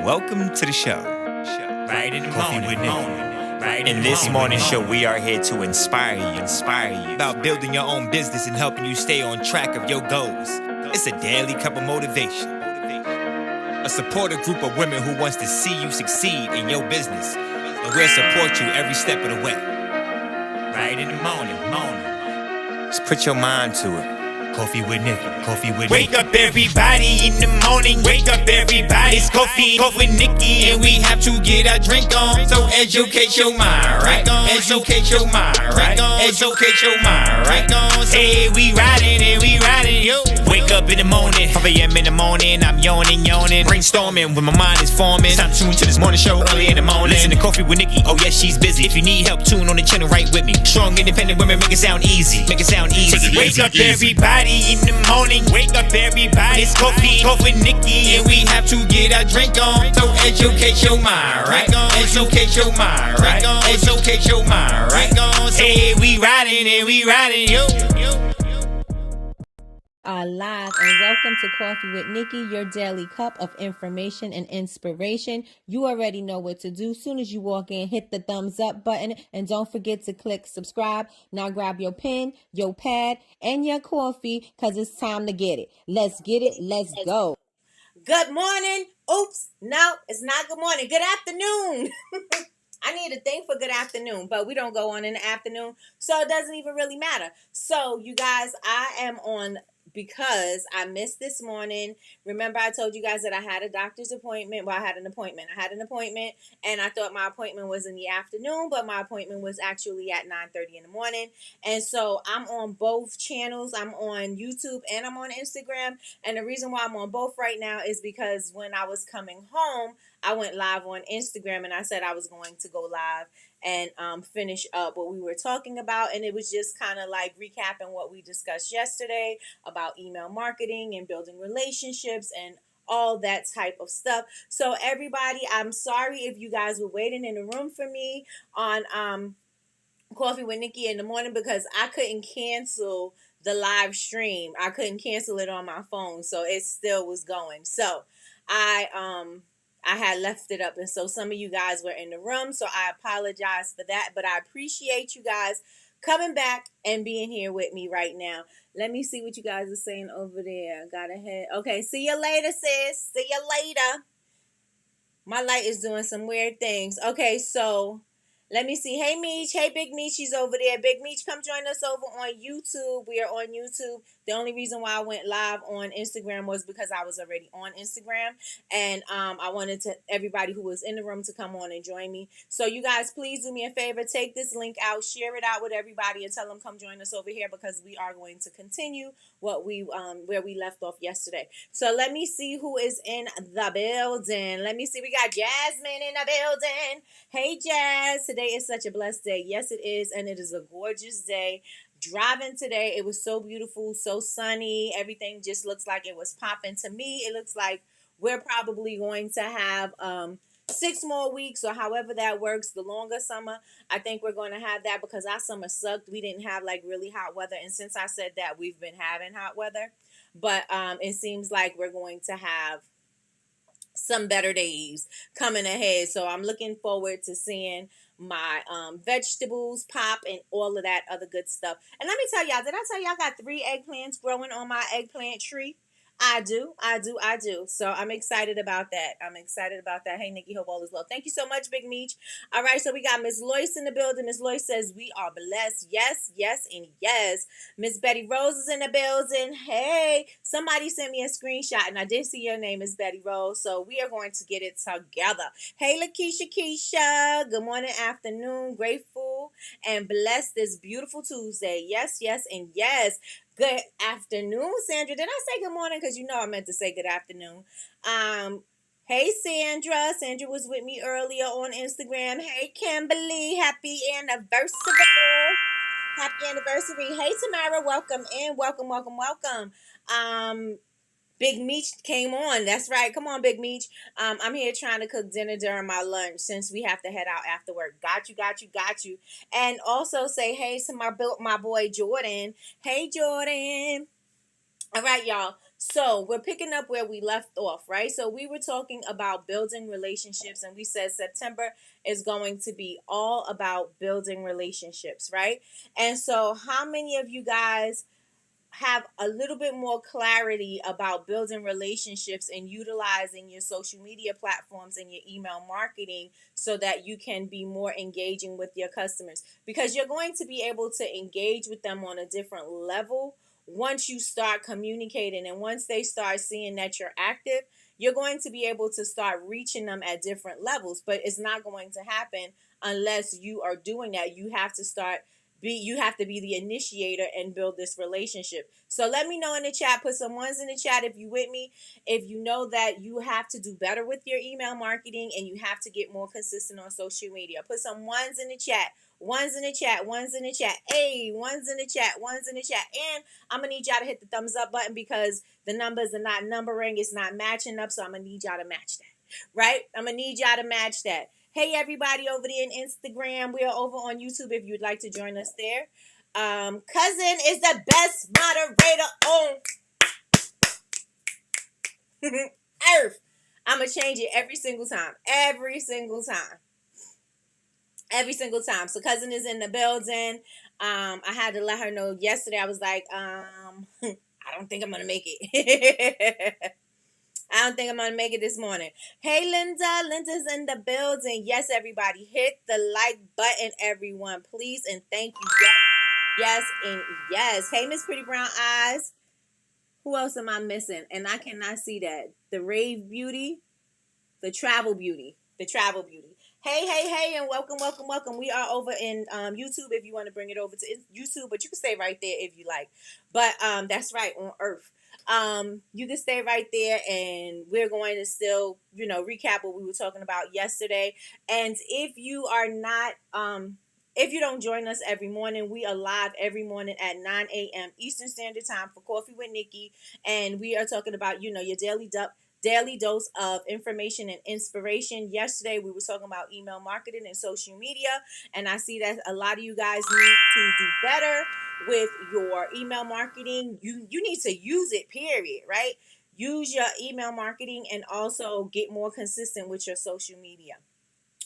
Welcome to the show. Right in the Coffee morning, with Nikkie. right In this morning show, we are here to inspire you about building your own business and helping you stay on track of your goals. It's a daily cup of motivation. A supportive group of women who wants to see you succeed in your business. And we'll support you every step of the way. right in the morning. Just put your mind to it. Coffee with Nikkie. Coffee with Wake up everybody in the morning, wake up everybody. It's coffee with Nikkie, and we have to get our drink on. So educate your mind, right? Educate your mind, right? Educate your mind, right? Hey, we riding, yo. Wake up in the morning, 5 a.m. in the morning, I'm yawning, brainstorming when my mind is forming. Time to tune to this morning show early in the morning. Listen to Coffee with Nikkie, oh yes, she's busy. If you need help, tune on the channel right with me. Strong, independent women, make it sound easy. Take it wake up everybody in the morning, wake up everybody. It's coffee with Nikkie, and we have to get our drink on. So educate your mind, right? Educate your mind, right? Educate your mind, right? Hey, we riding, yo. Live and welcome to Coffee with Nikkie, your daily cup of information and inspiration. You already know what to do. Soon as you walk in, hit the thumbs up button and don't forget to click subscribe. Now grab your pen, your pad, and your coffee because it's time to get it. Let's get it. Let's go. Good morning. Oops. No, it's not good morning. Good afternoon. I need a thing for good afternoon, but we don't go on in the afternoon, so it doesn't even really matter. So, you guys, I am on because I missed this morning. Remember, I told you guys that I had a doctor's appointment. Well, I had an appointment, and I thought my appointment was in the afternoon, but my appointment was actually at 9:30 in the morning. And so I'm on both channels. I'm on YouTube and I'm on Instagram. And the reason why I'm on both right now is because when I was coming home, I went live on Instagram and I said I was going to go live and finish up what we were talking about. And it was just kind of like recapping what we discussed yesterday about email marketing and building relationships and all that type of stuff. So everybody, I'm sorry if you guys were waiting in the room for me on Coffee with Nikkie in the morning because I couldn't cancel the live stream. I couldn't cancel it on my phone, so it still was going. So I had left it up, and so some of you guys were in the room, so I apologize for that, but I appreciate you guys coming back and being here with me right now. Let me see what you guys are saying over there. Got ahead. Okay, see you later, sis. See you later. My light is doing some weird things. Okay, so let me see. Hey, Meech. Hey, Big Meech. She's over there. Big Meech, come join us over on YouTube. We are on YouTube. The only reason why I went live on Instagram was because I was already on Instagram. And I wanted everybody who was in the room to come on and join me. So you guys, please do me a favor. Take this link out. Share it out with everybody and tell them come join us over here because we are going to continue what we where we left off yesterday. So let me see who is in the building. Let me see. We got Jasmine in the building. Hey, Jazz. Today is such a blessed day. Yes, it is. And it is a gorgeous day. Driving today, it was so beautiful, so sunny. Everything just looks like it was popping. To me, it looks like we're probably going to have 6 more weeks or however that works. The longer summer, I think we're going to have that because our summer sucked. We didn't have like really hot weather. And since I said that, we've been having hot weather. But it seems like we're going to have some better days coming ahead. So I'm looking forward to seeing my vegetables pop and all of that other good stuff. And let me tell y'all, did I tell y'all I got 3 eggplants growing on my eggplant tree? I do. So I'm excited about that. Hey, Nikki, hope all is well. Thank you so much, Big Meech. All right, so we got Miss Lois in the building. Miss Lois says we are blessed. Yes, and yes. Miss Betty Rose is in the building. Hey, somebody sent me a screenshot, and I did see your name is Betty Rose, so we are going to get it together. Hey, LaKeisha Keisha. Good morning, afternoon. Grateful and blessed this beautiful Tuesday. Yes, and yes. Good afternoon, Sandra. Did I say good morning? Because you know I meant to say good afternoon. Hey, Sandra. Sandra was with me earlier on Instagram. Hey, Kimberly. Happy anniversary. Hey, Tamara. Welcome in. Welcome. Big Meech came on. That's right. Come on, Big Meech. I'm here trying to cook dinner during my lunch since we have to head out after work. Got you. And also say hey to my boy Jordan. Hey, Jordan. All right, y'all. So we're picking up where we left off, right? So we were talking about building relationships, and we said September is going to be all about building relationships, right? And so, how many of you guys have a little bit more clarity about building relationships and utilizing your social media platforms and your email marketing so that you can be more engaging with your customers? Because you're going to be able to engage with them on a different level once you start communicating, and once they start seeing that you're active, you're going to be able to start reaching them at different levels. But it's not going to happen unless you are doing that. You have to be the initiator and build this relationship. So let me know in the chat. Put some ones in the chat if you with me. If you know that you have to do better with your email marketing and you have to get more consistent on social media. Put some ones in the chat. Ones in the chat. Ones in the chat. Hey, ones in the chat. Ones in the chat. And I'm going to need y'all to hit the thumbs up button because the numbers are not numbering. It's not matching up. So I'm going to need y'all to match that. Right? I'm going to need y'all to match that. Hey, everybody over there in Instagram. We are over on YouTube if you'd like to join us there. Cousin is the best moderator on earth. I'm going to change it every single time. Every single time. Every single time. So Cousin is in the building. I had to let her know yesterday. I was like, I don't think I'm going to make it. I don't think I'm going to make it this morning. Hey, Linda. Linda's in the building. Yes, everybody. Hit the like button, everyone, please. And thank you. Yes, and yes. Hey, Miss Pretty Brown Eyes. Who else am I missing? And I cannot see that. The Rave Beauty. The Travel Beauty. The Travel Beauty. Hey, hey, hey, and welcome, welcome, welcome. We are over in YouTube if you want to bring it over to YouTube, but you can stay right there if you like. But that's right, on Earth. You can stay right there, and we're going to still, recap what we were talking about yesterday. And if you are not, if you don't join us every morning, we are live every morning at 9 a.m. Eastern Standard Time for Coffee with Nikki, and we are talking about, your daily dose of information and inspiration. Yesterday, we were talking about email marketing and social media, and I see that a lot of you guys need to do better with your email marketing. You need to use it, period, right? Use your email marketing and also get more consistent with your social media.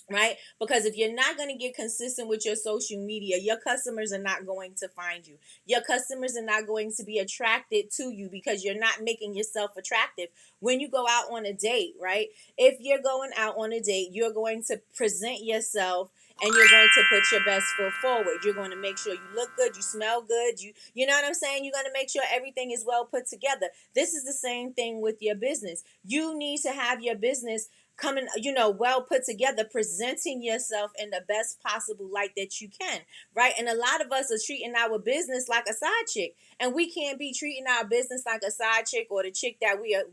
Right? Because if you're not going to get consistent with your social media, your customers are not going to find you. Your customers are not going to be attracted to you because you're not making yourself attractive. When you go out on a date, right? If you're going out on a date, you're going to present yourself and you're going to put your best foot forward. You're going to make sure you look good, you smell good, you know what I'm saying? You're going to make sure everything is well put together. This is the same thing with your business. You need to have your business coming, well put together, presenting yourself in the best possible light that you can, right? And a lot of us are treating our business like a side chick, and we can't be treating our business like a side chick or the chick that we are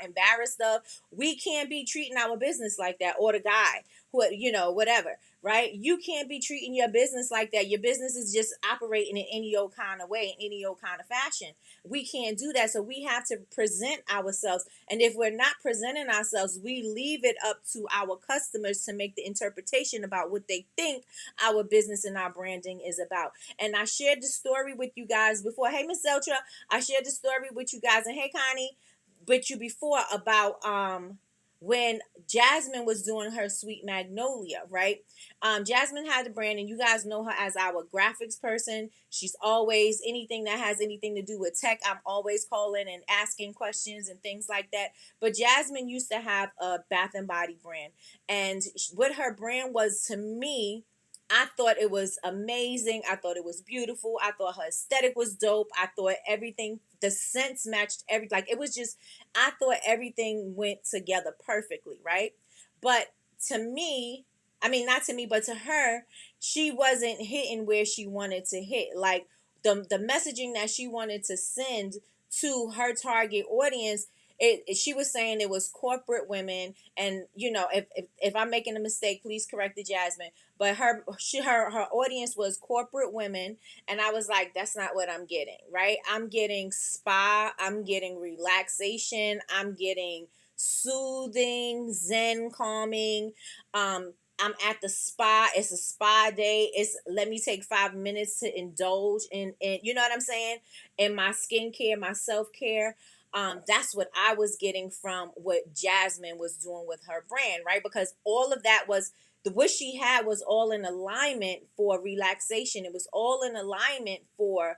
embarrassed of. We can't be treating our business like that, or the guy, whatever, right? You can't be treating your business like that. Your business is just operating in any old kind of way, in any old kind of fashion. We can't do that. So we have to present ourselves. And if we're not presenting ourselves, we leave it up to our customers to make the interpretation about what they think our business and our branding is about. And I shared the story with you guys before. Hey, Miss Zeltra, I shared the story with you guys. And hey, Connie, with you before about when Jasmine was doing her Sweet Magnolia, right? Jasmine had the brand, and you guys know her as our graphics person. She's always, anything that has anything to do with tech, I'm always calling and asking questions and things like that. But Jasmine used to have a Bath and Body brand, and what her brand was to me, I thought it was amazing. I thought it was beautiful. I thought her aesthetic was dope. I thought everything, the scents matched it was just, I thought everything went together perfectly, right? But to me, I mean, not to me, but to her, she wasn't hitting where she wanted to hit. Like the messaging that she wanted to send to her target audience, she was saying it was corporate women, and if I'm making a mistake, please correct the Jasmine. But her audience was corporate women, and I was like, that's not what I'm getting, right? I'm getting spa, I'm getting relaxation, I'm getting soothing, zen, calming, I'm at the spa. It's a spa day. It's let me take 5 minutes to indulge in you know what I'm saying? In my skincare, my self-care. That's what I was getting from what Jasmine was doing with her brand, right? Because all of that was the what she had was all in alignment for relaxation. It was all in alignment for,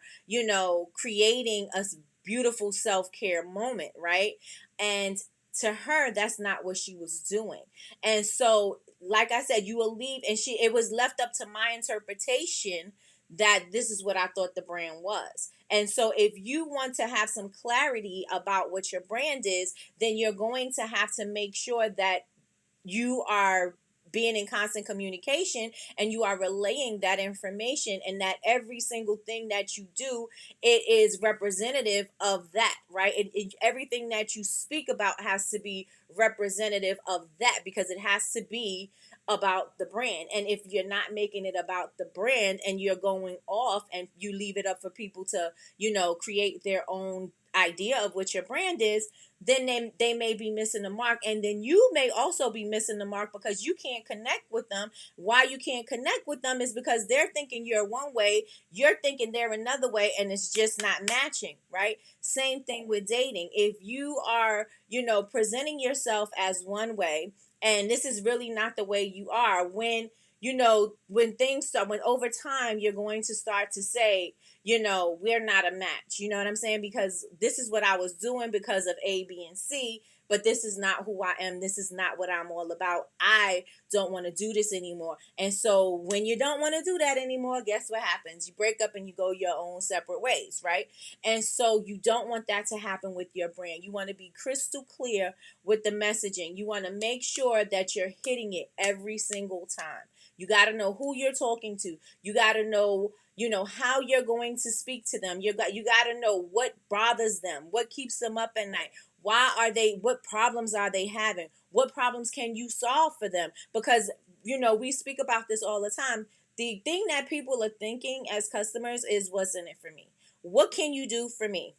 creating a beautiful self-care moment, right? And to her, that's not what she was doing. And so, like I said, you will leave, and it was left up to my interpretation that this is what I thought the brand was. And so, if you want to have some clarity about what your brand is, then you're going to have to make sure that you are being in constant communication and you are relaying that information, and that every single thing that you do, it is representative of that, right? Everything that you speak about has to be representative of that, because it has to be about the brand. And if you're not making it about the brand and you're going off and you leave it up for people to, create their own idea of what your brand is, then they may be missing the mark. And then you may also be missing the mark because you can't connect with them. Why you can't connect with them is because they're thinking you're one way, you're thinking they're another way, and it's just not matching, right? Same thing with dating. If you are, presenting yourself as one way, and this is really not the way you are, when things start, when over time you're going to start to say, we're not a match. You know what I'm saying? Because this is what I was doing because of A, B, and C, but this is not who I am. This is not what I'm all about. I don't want to do this anymore. And so when you don't want to do that anymore, guess what happens? You break up and you go your own separate ways, right? And so you don't want that to happen with your brand. You want to be crystal clear with the messaging. You want to make sure that you're hitting it every single time. You got to know who you're talking to. You got to know how you're going to speak to them. You got to know what bothers them, what keeps them up at night. What problems are they having? What problems can you solve for them? Because we speak about this all the time. The thing that people are thinking as customers is, what's in it for me? What can you do for me?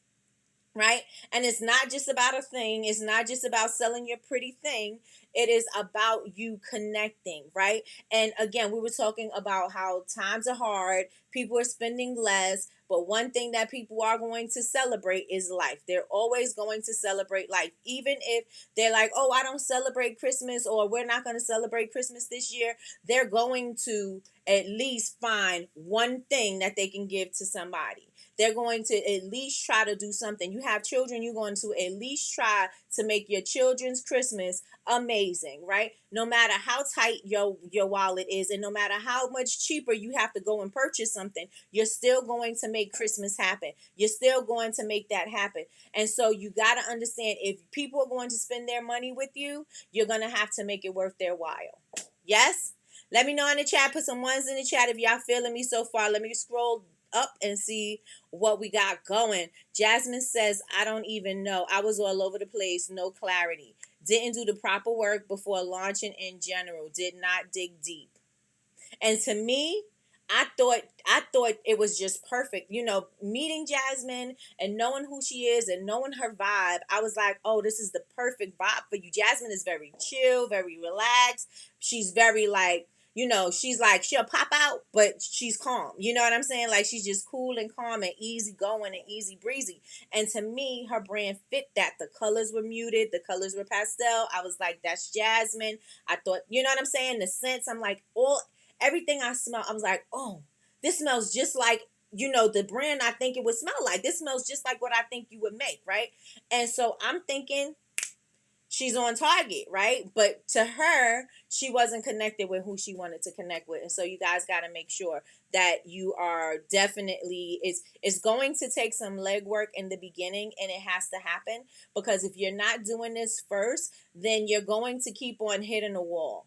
Right? And it's not just about a thing. It's not just about selling your pretty thing. It is about you connecting, right? And again, we were talking about how times are hard, people are spending less, but one thing that people are going to celebrate is life. They're always going to celebrate life, even if they're like, oh, I don't celebrate Christmas, or we're not going to celebrate Christmas this year. They're going to at least find one thing that they can give to somebody. They're going to at least try to do something. You have children, you're going to at least try to make your children's Christmas amazing, right? No matter how tight your wallet is, and no matter how much cheaper you have to go and purchase something, you're still going to make Christmas happen. You're still going to make that happen. And so you got to understand, if people are going to spend their money with you, you're going to have to make it worth their while. Yes? Let me know in the chat. Put some ones in the chat if y'all feeling me so far. Let me scroll up and see what we got going. Jasmine says, I don't even know. I was all over the place. No clarity. Didn't do the proper work before launching in general. Did not dig deep. And to me, I thought it was just perfect. Meeting Jasmine and knowing who she is and knowing her vibe, I was like, oh, this is the perfect vibe for you. Jasmine is very chill, very relaxed. She's very she's like, she'll pop out, but she's calm. You know what I'm saying? Like, she's just cool and calm and easy going and easy breezy. And to me, her brand fit that. The colors were muted. The colors were pastel. I was like, that's Jasmine. I thought, you know what I'm saying? The scents, I'm like, everything I smell, I was like, oh, this smells just like, the brand I think it would smell like. This smells just like what I think you would make, right? And so I'm thinking, she's on target, right? But to her, she wasn't connected with who she wanted to connect with. And so you guys got to make sure that you are definitely, it's going to take some legwork in the beginning, and it has to happen, because if you're not doing this first, then you're going to keep on hitting a wall.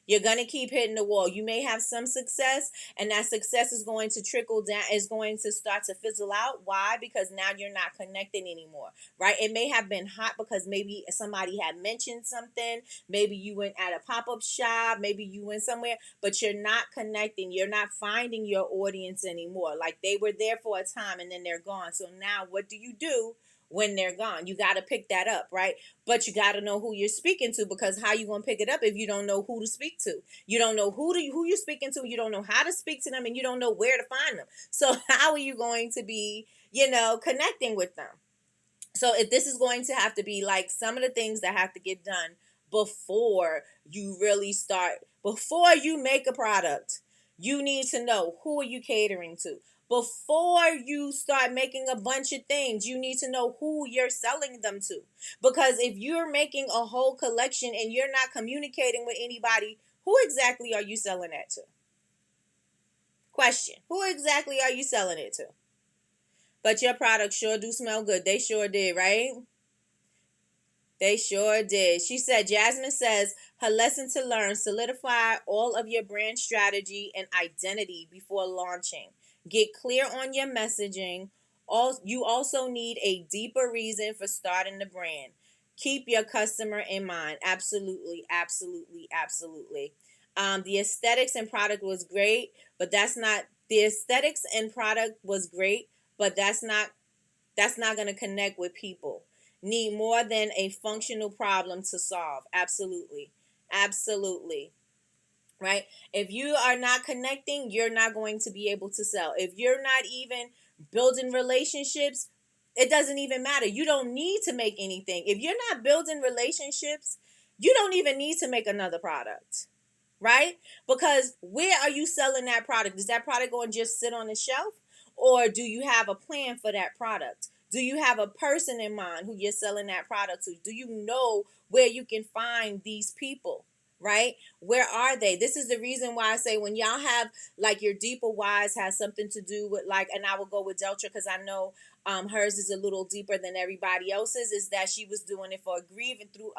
You're going to keep hitting the wall. You may have some success, and that success is going to trickle down, is going to start to fizzle out. Why? Because now you're not connecting anymore, right? It may have been hot because maybe somebody had mentioned something. Maybe you went at a pop-up shop. Maybe you went somewhere, but you're not connecting. You're not finding your audience anymore. Like, they were there for a time and then they're gone. So now what do? when they're gone. You got to pick that up, right? But you got to know who you're speaking to, because how you going to pick it up if you don't know who to speak to? You don't know who you're speaking to. You don't know how to speak to them, and you don't know where to find them. So how are you going to be, connecting with them? So if this is going to have to be like some of the things that have to get done before you really start, before you make a product, you need to know who are you catering to. Before you start making a bunch of things, you need to know who you're selling them to. Because if you're making a whole collection and you're not communicating with anybody, who exactly are you selling that to? Question. Who exactly are you selling it to? But your products sure do smell good. They sure did, right? They sure did. She said, Jasmine says, her lesson to learn: solidify all of your brand strategy and identity before launching. Get clear on your messaging. You also need a deeper reason for starting the brand. Keep your customer in mind. Absolutely, absolutely, absolutely. The aesthetics and product was great, but the aesthetics and product was great, but that's not going to connect with people. Need more than a functional problem to solve. Absolutely. Absolutely. Right? If you are not connecting, you're not going to be able to sell. If you're not even building relationships, it doesn't even matter. You don't need to make anything. If you're not building relationships, you don't even need to make another product. Right? Because where are you selling that product? Is that product going to just sit on the shelf? Or do you have a plan for that product? Do you have a person in mind who you're selling that product to? Do you know where you can find these people? Right? Where are they? This is the reason why I say when y'all have like your deeper whys has something to do with like, and I will go with Deltra because I know hers is a little deeper than everybody else's, is that she was doing it for grieving through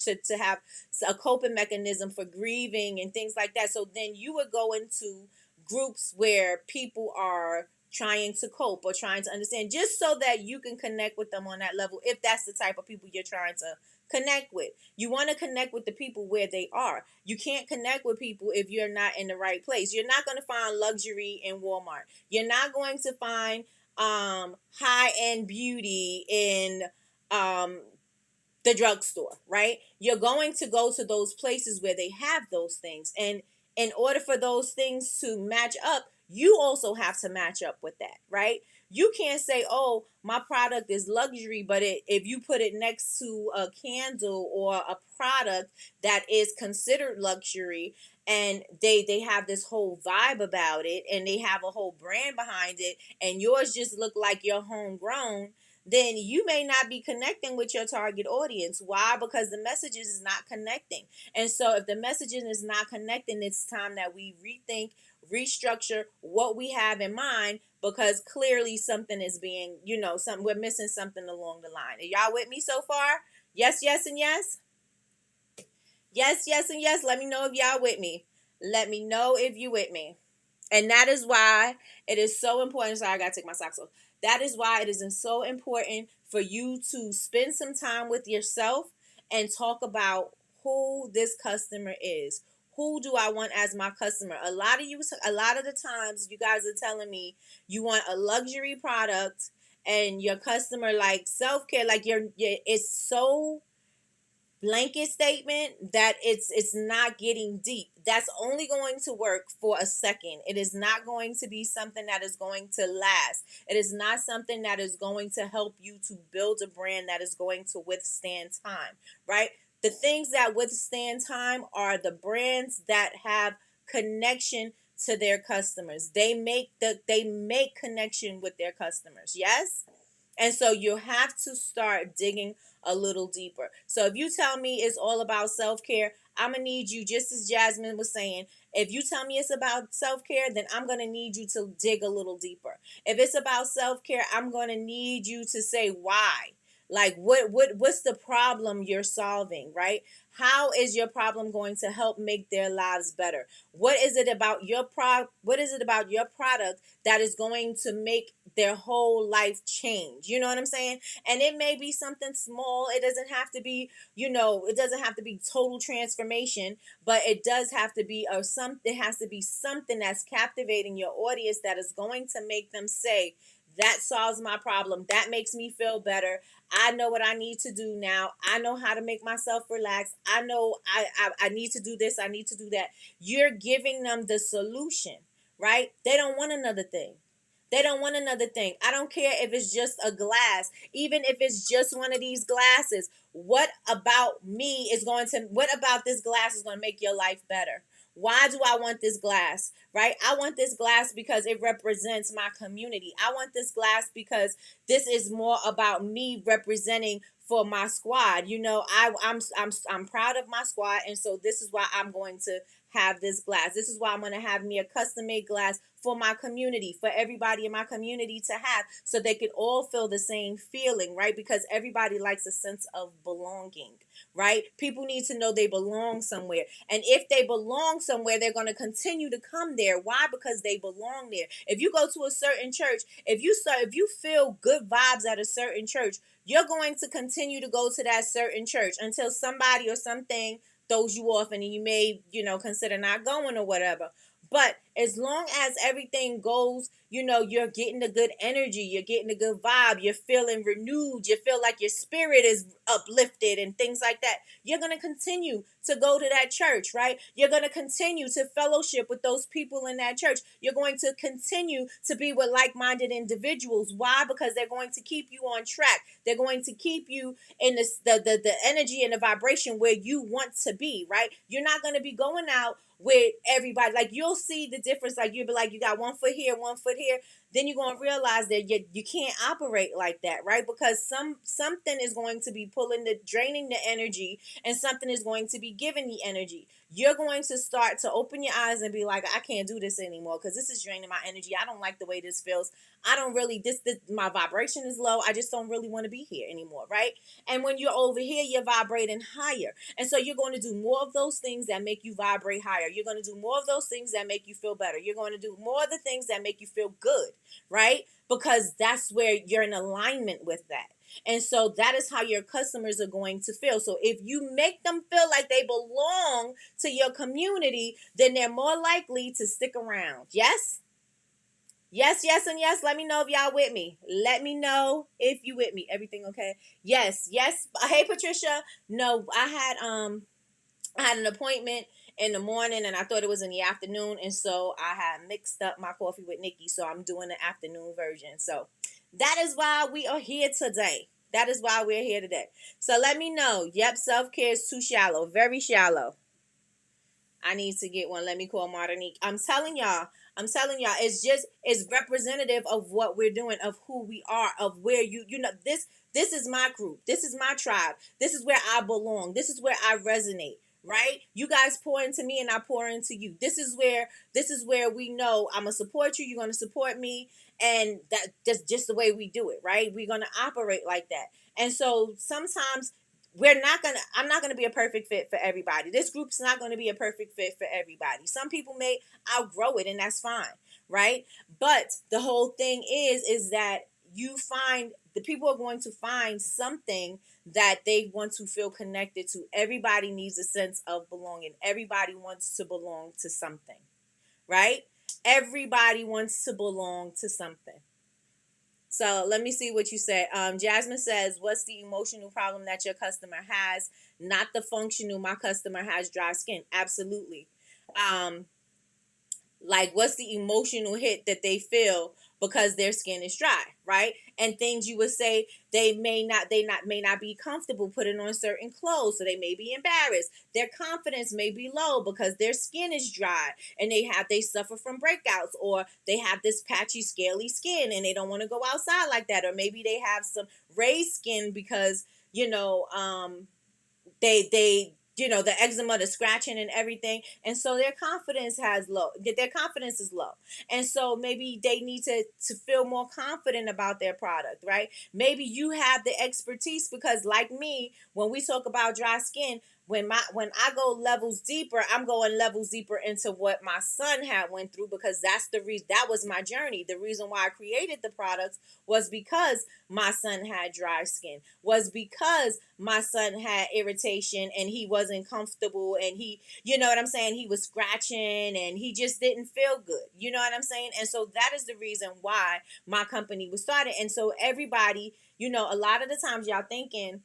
to have a coping mechanism for grieving and things like that. So then you would go into groups where people are trying to cope or trying to understand, just so that you can connect with them on that level, if that's the type of people you're trying to connect with. You want to connect with the people where they are. You can't connect with people if you're not in the right place. You're not going to find luxury in Walmart. You're not going to find high-end beauty in the drugstore, right? You're going to go to those places where they have those things. And in order for those things to match up, you also have to match up with that, right? You can't say, oh, my product is luxury, but if you put it next to a candle or a product that is considered luxury, and they have this whole vibe about it, and they have a whole brand behind it, and yours just look like you're homegrown, then you may not be connecting with your target audience. Why? Because the messages is not connecting. And so if the messaging is not connecting, it's time that we rethink, restructure what we have in mind, because clearly something is being, we're missing something along the line. Are y'all with me so far? Yes, yes, and yes. Yes, yes, and yes. Let me know if y'all with me. Let me know if you with me. And that is why it is so important. Sorry, I got to take my socks off. That is why it is so important for you to spend some time with yourself and talk about who this customer is. Who do I want as my customer? A lot of the times you guys are telling me you want a luxury product and your customer like self-care, like it's so blanket statement that it's not getting deep. That's only going to work for a second. It is not going to be something that is going to last. It is not something that is going to help you to build a brand that is going to withstand time, right? The things that withstand time are the brands that have connection to their customers. They make connection with their customers. Yes? And so you have to start digging a little deeper. So if you tell me it's all about self-care, I'm going to need you, just as Jasmine was saying, if you tell me it's about self-care, then I'm going to need you to dig a little deeper. If it's about self-care, I'm going to need you to say why. Like what's the problem you're solving, right? How is your problem going to help make their lives better? What is it about your product that is going to make their whole life change? You know what I'm saying? And it may be something small. It doesn't have to be, it doesn't have to be total transformation, but it does have to be it has to be something that's captivating your audience, that is going to make them say, That solves my problem. That makes me feel better. I know what I need to do now. I know how to make myself relax. I know I need to do this. I need to do that. You're giving them the solution, right? They don't want another thing. They don't want another thing. I don't care if it's just a glass, even if it's just one of these glasses. What about this glass is going to make your life better? Why do I want this glass? Right? I want this glass because it represents my community. I want this glass because this is more about me representing for my squad. I'm proud of my squad, and so this is why I'm going to have this glass. This is why I'm going to have me a custom made glass for my community, for everybody in my community to have, so they could all feel the same feeling, right? Because everybody likes a sense of belonging, right? People need to know they belong somewhere. And if they belong somewhere, they're going to continue to come there. Why? Because they belong there. If you go to a certain church, if you feel good vibes at a certain church, you're going to continue to go to that certain church until somebody or something throws you off and you may, consider not going or whatever. But as long as everything goes, you're getting the good energy, you're getting the good vibe, you're feeling renewed, you feel like your spirit is uplifted and things like that, you're going to continue to go to that church, right? You're going to continue to fellowship with those people in that church. You're going to continue to be with like-minded individuals. Why? Because they're going to keep you on track. They're going to keep you in the energy and the vibration where you want to be, right? You're not going to be going out with everybody. Like, you'll see the difference. Like, you'll be like, you got 1 foot here, 1 foot here. Then you're going to realize that you can't operate like that, right? Because something is going to be draining the energy, and something is going to be giving the energy. You're going to start to open your eyes and be like, I can't do this anymore because this is draining my energy. I don't like the way this feels. I don't really, my vibration is low. I just don't really want to be here anymore, right? And when you're over here, you're vibrating higher. And so you're going to do more of those things that make you vibrate higher. You're going to do more of those things that make you feel better. You're going to do more of the things that make you feel good, right? Because that's where you're in alignment with that. And so that is how your customers are going to feel. So if you make them feel like they belong to your community, then they're more likely to stick around. Yes? Yes, yes, and yes. Let me know if y'all with me. Let me know if you with me. Everything okay? Yes, yes. Hey, Patricia. No, I had an appointment in the morning and I thought it was in the afternoon, and so I had mixed up my coffee with Nikki, so I'm doing the afternoon version. So that is why we are here today. That is why we're here today. So let me know. Yep, self-care is too shallow. Very shallow. I need to get one. Let me call Martinique. I'm telling y'all, it's representative of what we're doing, of who we are, of where this is my group. This is my tribe. This is where I belong. This is where I resonate. Right? You guys pour into me and I pour into you. This is where we know I'm gonna support you, you're gonna support me, and that's just the way we do it, right? We're gonna operate like that. And so sometimes I'm not gonna be a perfect fit for everybody. This group's not gonna be a perfect fit for everybody. Some people may outgrow it, and that's fine, right? But the whole thing is that the people are going to find something that they want to feel connected to. Everybody needs a sense of belonging. Everybody wants to belong to something, right? Everybody wants to belong to something. So let me see what you say. Jasmine says, what's the emotional problem that your customer has? Not the functional. My customer has dry skin. Absolutely. Like, what's the emotional hit that they feel because their skin is dry, right? And things you would say they may not be comfortable putting on certain clothes, so they may be embarrassed. Their confidence may be low because their skin is dry and they suffer from breakouts, or they have this patchy, scaly skin and they don't want to go outside like that, or maybe they have some raised skin because they the eczema, the scratching and everything. And so their confidence is low. And so maybe they need to feel more confident about their product, right? Maybe you have the expertise because, like me, when we talk about dry skin, when I go levels deeper, I'm going levels deeper into what my son had went through, because that's the reason, that was my journey. The reason why I created the products was because my son had dry skin, was because my son had irritation and he wasn't comfortable, and he, you know what I'm saying, he was scratching and he just didn't feel good. You know what I'm saying? And so that is the reason why my company was started. And so everybody, you know, a lot of the times y'all thinking,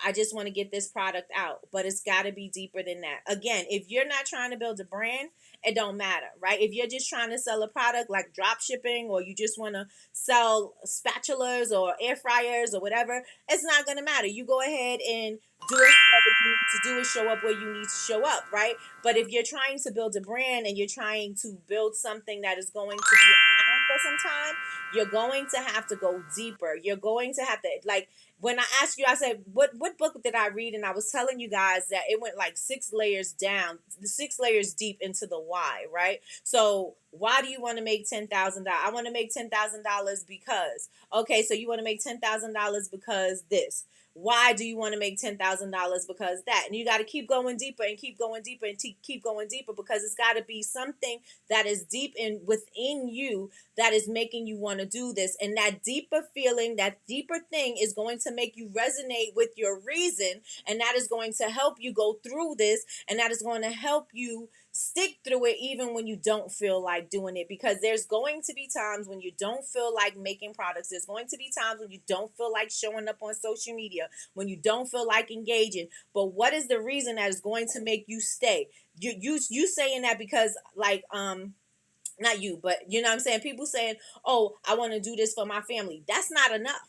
I just want to get this product out, but it's got to be deeper than that. Again, if you're not trying to build a brand, it don't matter, right? If you're just trying to sell a product like drop shipping, or you just want to sell spatulas or air fryers or whatever, it's not going to matter. You go ahead and do whatever you need to do and show up where you need to show up, right? But if you're trying to build a brand and you're trying to build something that is going to be around for some time, you're going to have to go deeper. You're going to have to, like, when I asked you, I said, what book did I read? And I was telling you guys that it went like 6 layers down, 6 layers deep into the why, right? So why do you want to make $10,000? I want to make $10,000 because, okay, so you want to make $10,000 because this. Why do you want to make $10,000? Because that. And you got to keep going deeper and keep going deeper and keep going deeper, because it's got to be something that is deep within you that is making you want to do this. And that deeper feeling, that deeper thing is going to make you resonate with your reason. And that is going to help you go through this. And that is going to help you stick through it even when you don't feel like doing it, because there's going to be times when you don't feel like making products. There's going to be times when you don't feel like showing up on social media, when you don't feel like engaging. But what is the reason that is going to make you stay? You saying that because, like, not you, but you know what I'm saying, people saying, oh, I want to do this for my family. That's not enough.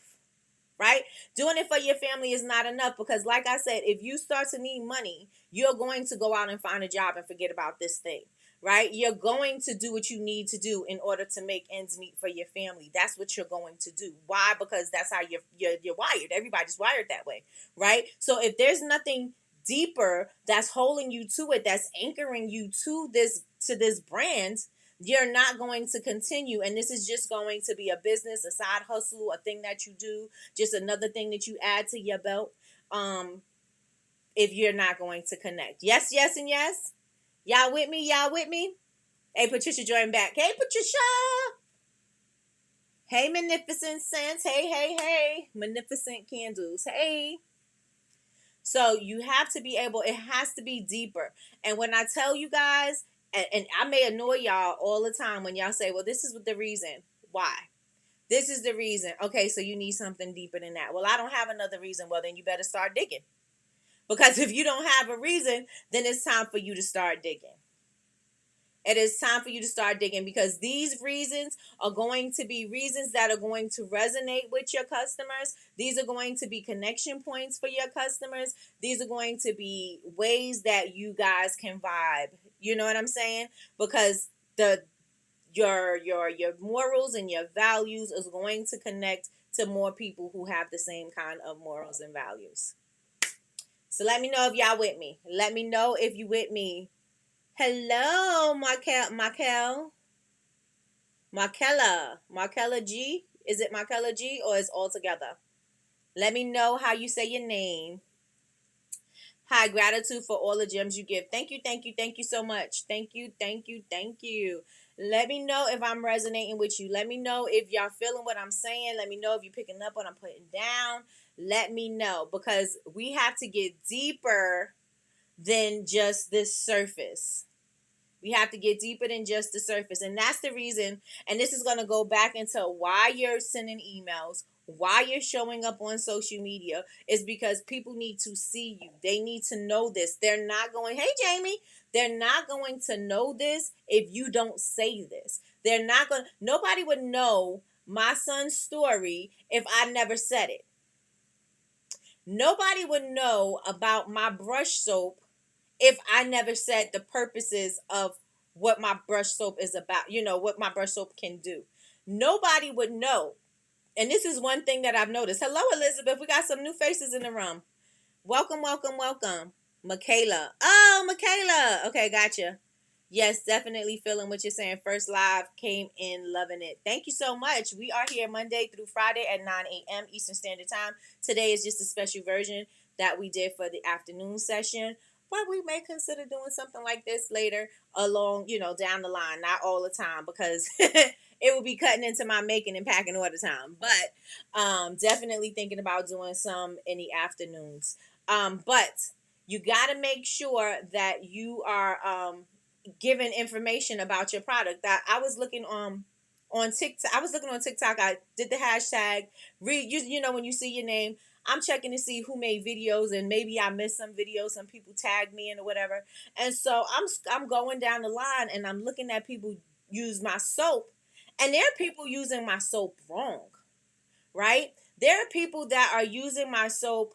Right? Doing it for your family is not enough, because like I said, if you start to need money, you're going to go out and find a job and forget about this thing, right? You're going to do what you need to do in order to make ends meet for your family. That's what you're going to do. Why? Because that's how you're wired. Everybody's wired that way, right? So if there's nothing deeper that's holding you to it, that's anchoring you to this brand, you're not going to continue. And this is just going to be a business, a side hustle, a thing that you do, just another thing that you add to your belt. If you're not going to connect. Yes, yes, and yes. Y'all with me? Y'all with me? Hey, Patricia, join back. Hey, Patricia. Hey, Magnificent Scents. Hey. Magnificent Candles. Hey. So you have to be able, it has to be deeper. And when I tell you guys, and I may annoy y'all all the time when y'all say, well, this is the reason. Why? This is the reason. Okay, so you need something deeper than that. Well, I don't have another reason. Well, then you better start digging. Because if you don't have a reason, then it's time for you to start digging. It is time for you to start digging, because these reasons are going to be reasons that are going to resonate with your customers. These are going to be connection points for your customers. These are going to be ways that you guys can vibe. You know what I'm saying? Because your morals and your values is going to connect to more people who have the same kind of morals and values. So let me know if y'all with me. Let me know if you with me. Hello, Markella G. Is it Markella G, or is all together? Let me know how you say your name. Hi, gratitude for all the gems you give. Thank you so much. Thank you. Let me know if I'm resonating with you. Let me know if y'all feeling what I'm saying. Let me know if you're picking up what I'm putting down. Let me know, because we have to get deeper than just this surface. We have to get deeper than just the surface. And that's the reason, and this is going to go back into why you're sending emails, why you're showing up on social media, is because people need to see you. They need to know this. They're not going, hey, Jamie, they're not going to know this if you don't say this. Nobody would know my son's story if I never said it. Nobody would know about my brush soap if I never said the purposes of what my brush soap is about, what my brush soap can do. Nobody would know. And this is one thing that I've noticed. Hello, Elizabeth. We got some new faces in the room. Welcome. Michaela. Oh, Michaela. Okay, gotcha. Yes, definitely feeling what you're saying. First live, came in, loving it. Thank you so much. We are here Monday through Friday at 9 a.m. Eastern Standard Time. Today is just a special version that we did for the afternoon session. But we may consider doing something like this later along, down the line, not all the time, because it would be cutting into my making and packing all the time. But definitely thinking about doing some in the afternoons. But you got to make sure that you are giving information about your product. That I was looking on TikTok. I was looking on TikTok. I did the hashtag. When you see your name, I'm checking to see who made videos, and maybe I missed some videos. Some people tagged me in or whatever. And so I'm going down the line, and I'm looking at people use my soap, and there are people using my soap wrong, right? There are people that are using my soap.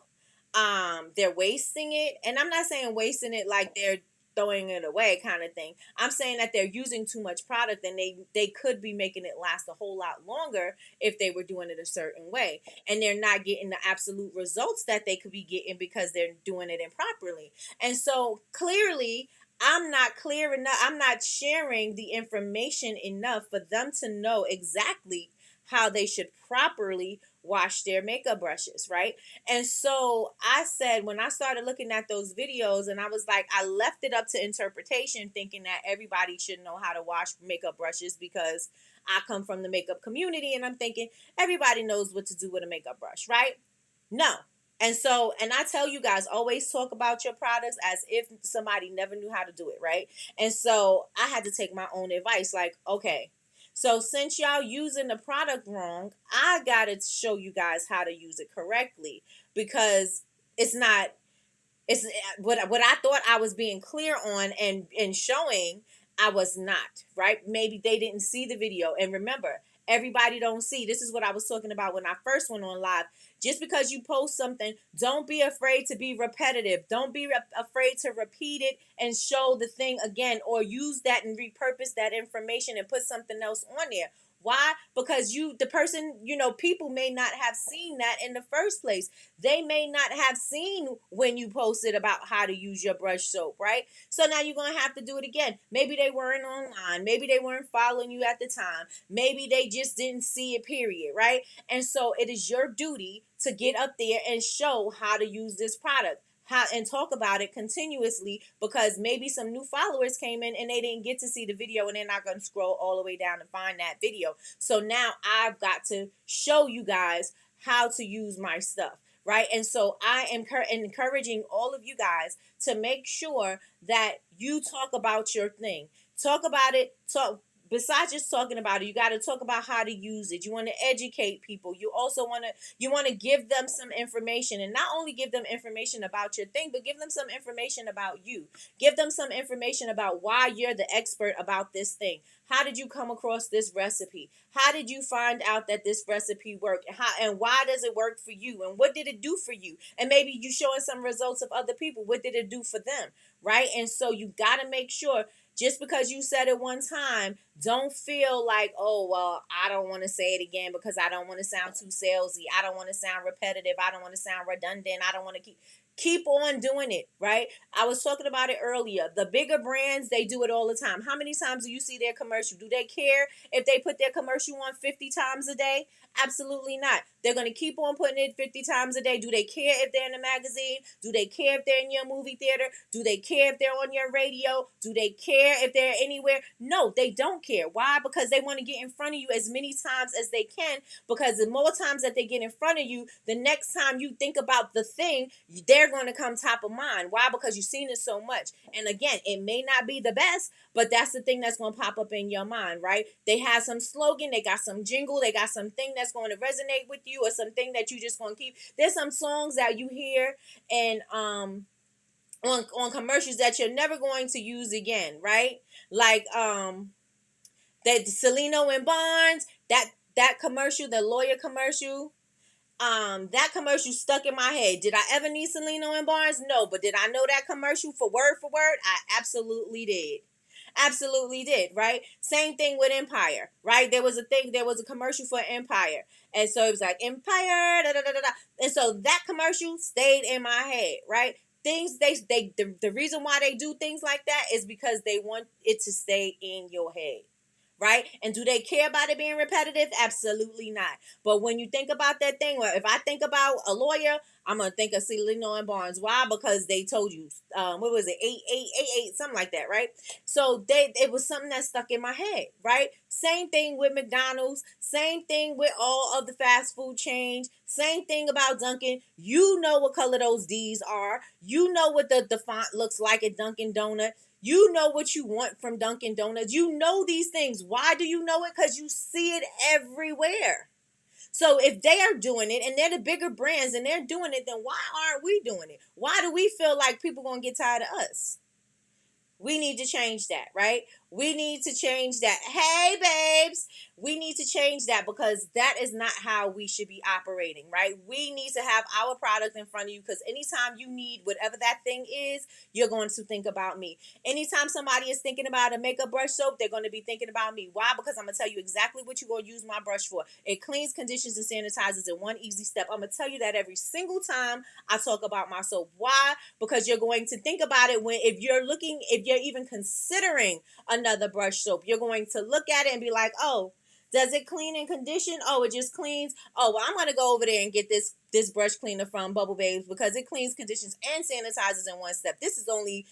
They're wasting it, and I'm not saying wasting it like they're throwing it away kind of thing. I'm saying that they're using too much product, and they could be making it last a whole lot longer if they were doing it a certain way, and they're not getting the absolute results that they could be getting because they're doing it improperly. And so clearly I'm not clear enough. I'm not sharing the information enough for them to know exactly how they should properly wash their makeup brushes, right? And so I said, when I started looking at those videos, and I was like, I left it up to interpretation, thinking that everybody should know how to wash makeup brushes because I come from the makeup community, and I'm thinking everybody knows what to do with a makeup brush, right? No. And so, and I tell you guys, always talk about your products as if somebody never knew how to do it, right? And so I had to take my own advice, like, okay, so since y'all using the product wrong, I gotta show you guys how to use it correctly, because it's not, it's what I thought I was being clear on and showing, I was not, right? Maybe they didn't see the video. And remember, everybody don't see. This is what I was talking about when I first went on live. Just because you post something, don't be afraid to be repetitive. Don't be afraid to repeat it and show the thing again, or use that and repurpose that information and put something else on there. Why? Because the person, people may not have seen that in the first place. They may not have seen when you posted about how to use your brush soap, right? So now you're going to have to do it again. Maybe they weren't online. Maybe they weren't following you at the time. Maybe they just didn't see it, period, right? And so it is your duty to get up there and show how to use this product. And talk about it continuously, because maybe some new followers came in and they didn't get to see the video, and they're not going to scroll all the way down to find that video. So now I've got to show you guys how to use my stuff, right? And so I am encouraging all of you guys to make sure that you talk about your thing. Talk about it. Besides just talking about it, you got to talk about how to use it. You want to educate people. You also want to give them some information, and not only give them information about your thing, but give them some information about you. Give them some information about why you're the expert about this thing. How did you come across this recipe? How did you find out that this recipe worked? And why does it work for you? And what did it do for you? And maybe you showing some results of other people. What did it do for them? Right? And so you got to make sure, just because you said it one time, don't feel like, oh, well, I don't want to say it again because I don't want to sound too salesy. I don't want to sound repetitive. I don't want to sound redundant. I don't want to keep on doing it, right? I was talking about it earlier. The bigger brands, they do it all the time. How many times do you see their commercial? Do they care if they put their commercial on 50 times a day? Absolutely not. They're going to keep on putting it 50 times a day. Do they care if they're in a magazine? Do they care if they're in your movie theater? Do they care if they're on your radio? Do they care if they're anywhere? No, they don't care. Why? Because they want to get in front of you as many times as they can, because the more times that they get in front of you, the next time you think about the thing, they're going to come top of mind. Why? Because you've seen it so much. And again, it may not be the best, but that's the thing that's going to pop up in your mind, right? They have some slogan, they got some jingle, they got something that's going to resonate with you, or something that you just going to keep. There's some songs that you hear and on commercials that you're never going to use again, right? Like that Celino and Barnes, that commercial, the lawyer commercial. That commercial stuck in my head. Did I ever need Celino and Barnes? No, but did I know that commercial for word? I absolutely did. Absolutely did, right? Same thing with Empire, right? There was a commercial for Empire. And so it was like, Empire, da da da da da. And so that commercial stayed in my head, right? The reason why they do things like that is because they want it to stay in your head. Right? And do they care about it being repetitive? Absolutely not. But when you think about that thing, or if I think about a lawyer, I'm gonna think of Celino and Barnes. Why? Because they told you, what was it, 8888, something like that, right? So it was something that stuck in my head, right? Same thing with McDonald's, same thing with all of the fast food chains, same thing about Dunkin'. You know what color those D's are. You know what the font looks like at Dunkin' Donut. You know what you want from Dunkin' Donuts. You know these things. Why do you know it? Because you see it everywhere. So if they are doing it and they're the bigger brands and they're doing it, then why aren't we doing it? Why do we feel like people gonna get tired of us? We need to change that, right? We need to change that. Hey, babes, we need to change that because that is not how we should be operating, right? We need to have our product in front of you because anytime you need whatever that thing is, you're going to think about me. Anytime somebody is thinking about a makeup brush soap, they're going to be thinking about me. Why? Because I'm going to tell you exactly what you're going to use my brush for. It cleans, conditions, and sanitizes in one easy step. I'm going to tell you that every single time I talk about my soap. Why? Because you're going to think about it if you're even considering another brush soap, you're going to look at it and be like, oh, does it clean and condition? Oh, it just cleans. Oh, well, I'm going to go over there and get this brush cleaner from Bubble Babes because it cleans, conditions, and sanitizes in one step. This is only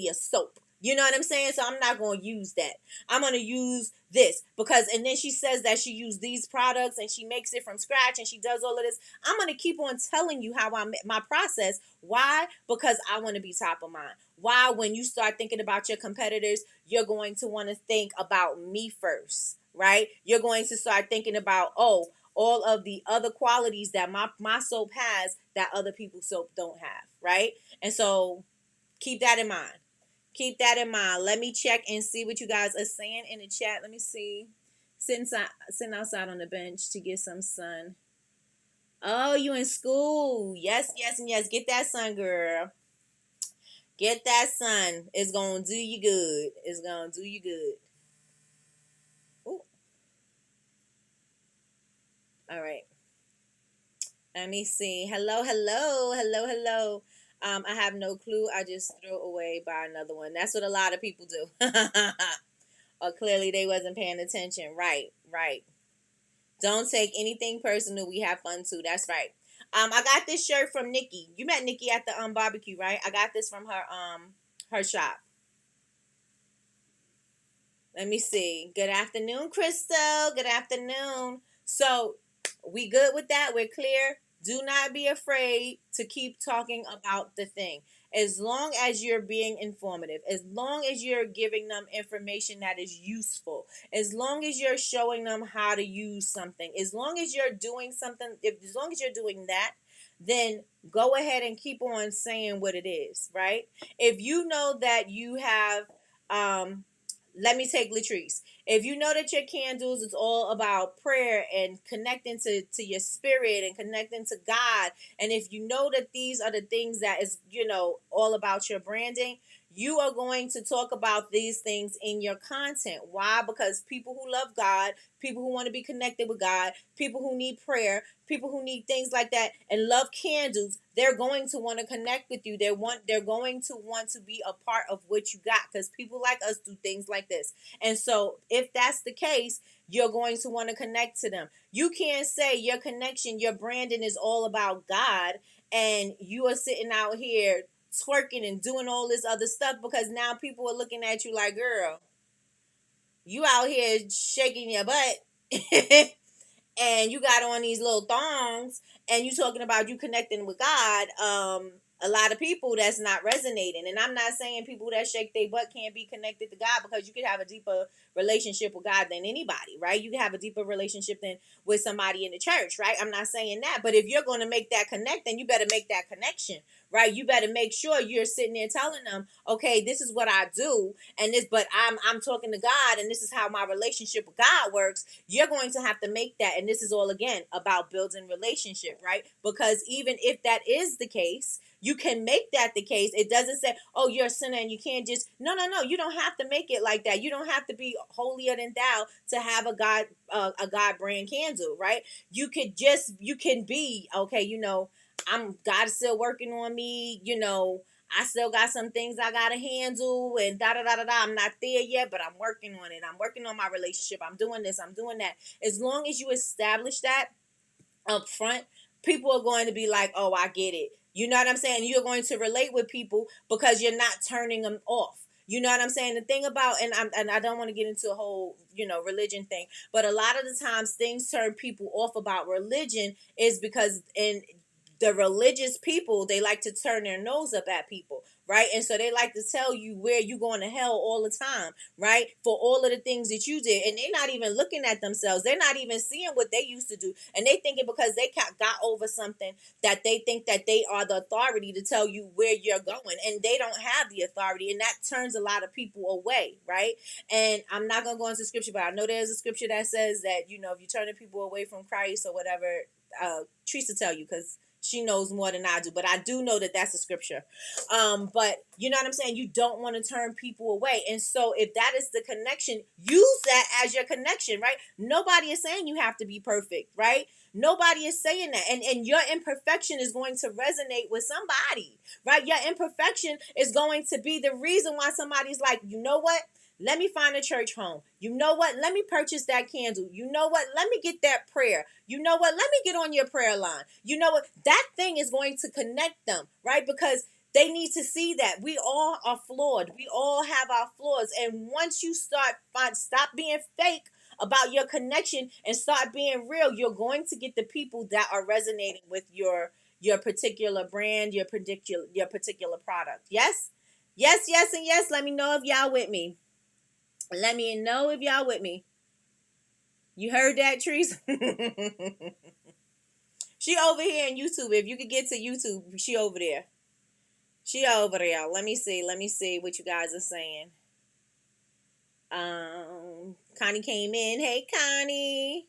a soap. You know what I'm saying? So I'm not going to use that. I'm going to use this because, and then she says that she used these products and she makes it from scratch and she does all of this. I'm going to keep on telling you how my process. Why? Because I want to be top of mind. Why? When you start thinking about your competitors, you're going to want to think about me first, right? You're going to start thinking about, oh, all of the other qualities that my soap has that other people's soap don't have, right? And so keep that in mind. Keep that in mind. Let me check and see what you guys are saying in the chat. Let me see. Sitting outside on the bench to get some sun. Oh, you in school. Yes, yes, and yes. Get that sun, girl. Get that sun. It's going to do you good. It's going to do you good. Ooh. All right. Let me see. Hello, hello, hello, hello. I have no clue. I just throw away by another one. That's what a lot of people do. Or clearly they wasn't paying attention. Right, right. Don't take anything personal. We have fun too. That's right. I got this shirt from Nikki. You met Nikki at the barbecue, right? I got this from her shop. Let me see. Good afternoon, Crystal. Good afternoon. So we good with that? We're clear. Do not be afraid to keep talking about the thing. As long as you're being informative, as long as you're giving them information that is useful, as long as you're showing them how to use something, as long as you're doing something, as long as you're doing that, then go ahead and keep on saying what it is, right? If you know that you have let me take Latrice. If you know that your candles is all about prayer and connecting to your spirit and connecting to God, and if you know that these are the things that is, all about your branding, you are going to talk about these things in your content. Why? Because people who love God, people who want to be connected with God, people who need prayer, people who need things like that and love candles, they're going to want to connect with you. They're going to want to be a part of what you got because people like us do things like this. And so if that's the case, you're going to want to connect to them. You can't say your connection, your branding is all about God and you are sitting out here twerking and doing all this other stuff because now people are looking at you like, girl, you out here shaking your butt and you got on these little thongs and you talking about you connecting with God. A lot of people that's not resonating. And I'm not saying people that shake their butt can't be connected to God because you could have a deeper relationship with God than anybody, right? You can have a deeper relationship than with somebody in the church, right? I'm not saying that. But if you're going to make that connect, then you better make that connection, right? You better make sure you're sitting there telling them, okay, this is what I do. And this, but I'm talking to God and this is how my relationship with God works. You're going to have to make that. And this is all, again, about building relationship, right? Because even if that is the case, you can make that the case. It doesn't say, oh, you're a sinner and you can't just, no. You don't have to make it like that. You don't have to be holier than thou to have a God brand candle, right? You can be, okay, God's still working on me, I still got some things I gotta handle and da da da da da. I'm not there yet, but I'm working on it. I'm working on my relationship. I'm doing this. I'm doing that. As long as you establish that up front, people are going to be like, oh, I get it. You know what I'm saying? You're going to relate with people because you're not turning them off. You know what I'm saying? The thing about, and I don't want to get into a whole, religion thing, but a lot of the times things turn people off about religion is because in the religious people, they like to turn their nose up at people, right? And so they like to tell you where you going to hell all the time, right? For all of the things that you did. And they're not even looking at themselves. They're not even seeing what they used to do. And they thinking because they got over something that they think that they are the authority to tell you where you're going. And they don't have the authority. And that turns a lot of people away, right? And I'm not going to go into scripture, but I know there's a scripture that says that, if you're turning people away from Christ or whatever, Teresa tell you, because she knows more than I do, but I do know that that's a scripture. But you know what I'm saying? You don't want to turn people away. And so if that is the connection, use that as your connection, right? Nobody is saying you have to be perfect, right? Nobody is saying that. And your imperfection is going to resonate with somebody, right? Your imperfection is going to be the reason why somebody's like, you know what? Let me find a church home. You know what? Let me purchase that candle. You know what? Let me get that prayer. You know what? Let me get on your prayer line. You know what? That thing is going to connect them, right? Because they need to see that we all are flawed. We all have our flaws. And once you stop being fake about your connection and start being real, you're going to get the people that are resonating with your particular brand, your particular product. Yes? Yes, yes, and yes. Let me know if y'all with me. Let me know if y'all with me. You heard that, Trees? She over here in YouTube. If you could get to YouTube, she over there. She over there. Let me see what you guys are saying. Connie came in. Hey, Connie.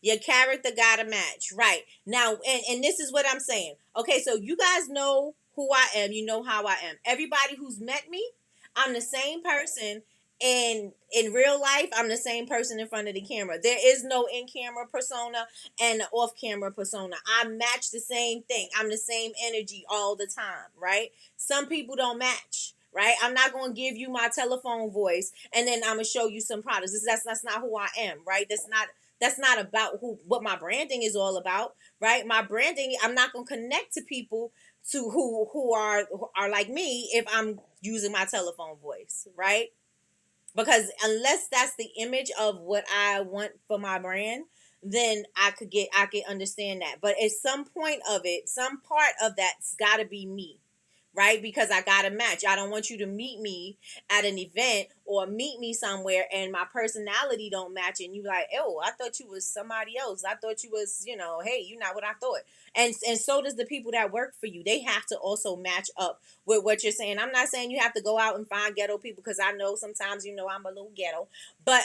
Your character gotta match. Right. Now, and this is what I'm saying. Okay, so you guys know who I am. You know how I am. Everybody who's met me, I'm the same person. And in real life, I'm the same person in front of the camera. There is no in-camera persona and off-camera persona. I match the same thing. I'm the same energy all the time, right? Some people don't match, right? I'm not going to give you my telephone voice and then I'm going to show you some products. That's not who I am, right? That's not about what my branding is all about, right? My branding, I'm not going to connect to people to who are like me if I'm using my telephone voice, right? Because unless that's the image of what I want for my brand, then I could understand that. But at some point of it, some part of that's got to be me, right? Because I got to match. I don't want you to meet me at an event or meet me somewhere and my personality don't match and you like, oh, I thought you was somebody else. I thought you was, hey, you're not what I thought. And so does the people that work for you. They have to also match up with what you're saying. I'm not saying you have to go out and find ghetto people because I know sometimes, I'm a little ghetto. But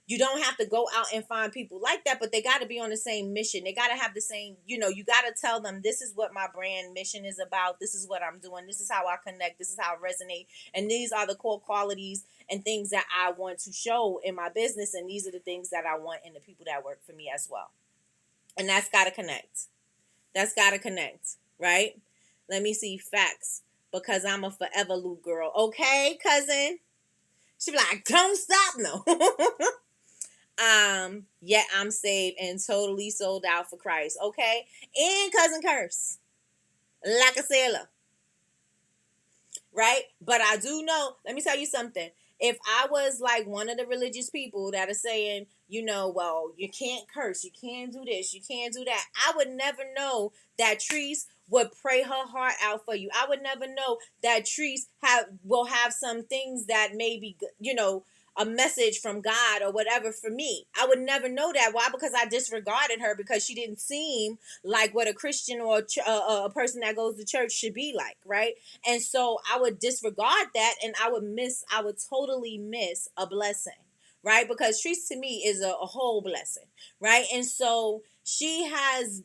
you don't have to go out and find people like that, but they got to be on the same mission. They got to have the same, you got to tell them this is what my brand mission is about. This is what I'm doing. This is how I connect. This is how I resonate. And these are the core qualities and things that I want to show in my business. And these are the things that I want in the people that work for me as well. And that's got to connect. That's got to connect, right? Let me see facts because I'm a forever loop girl. Okay, cousin? She be like, don't stop, no. Yet I'm saved and totally sold out for Christ. Okay. And cousin curse. Like a sailor. Right? But I do know, let me tell you something. If I was like one of the religious people that are saying, well, you can't curse, you can't do this, you can't do that, I would never know that Treese would pray her heart out for you. I would never know that Treese will have some things that maybe, a message from God or whatever for me. I would never know that. Why? Because I disregarded her because she didn't seem like what a Christian or a person that goes to church should be like, right? And so I would disregard that and I would totally miss a blessing, right? Because Treese to me is a whole blessing, right? And so she has,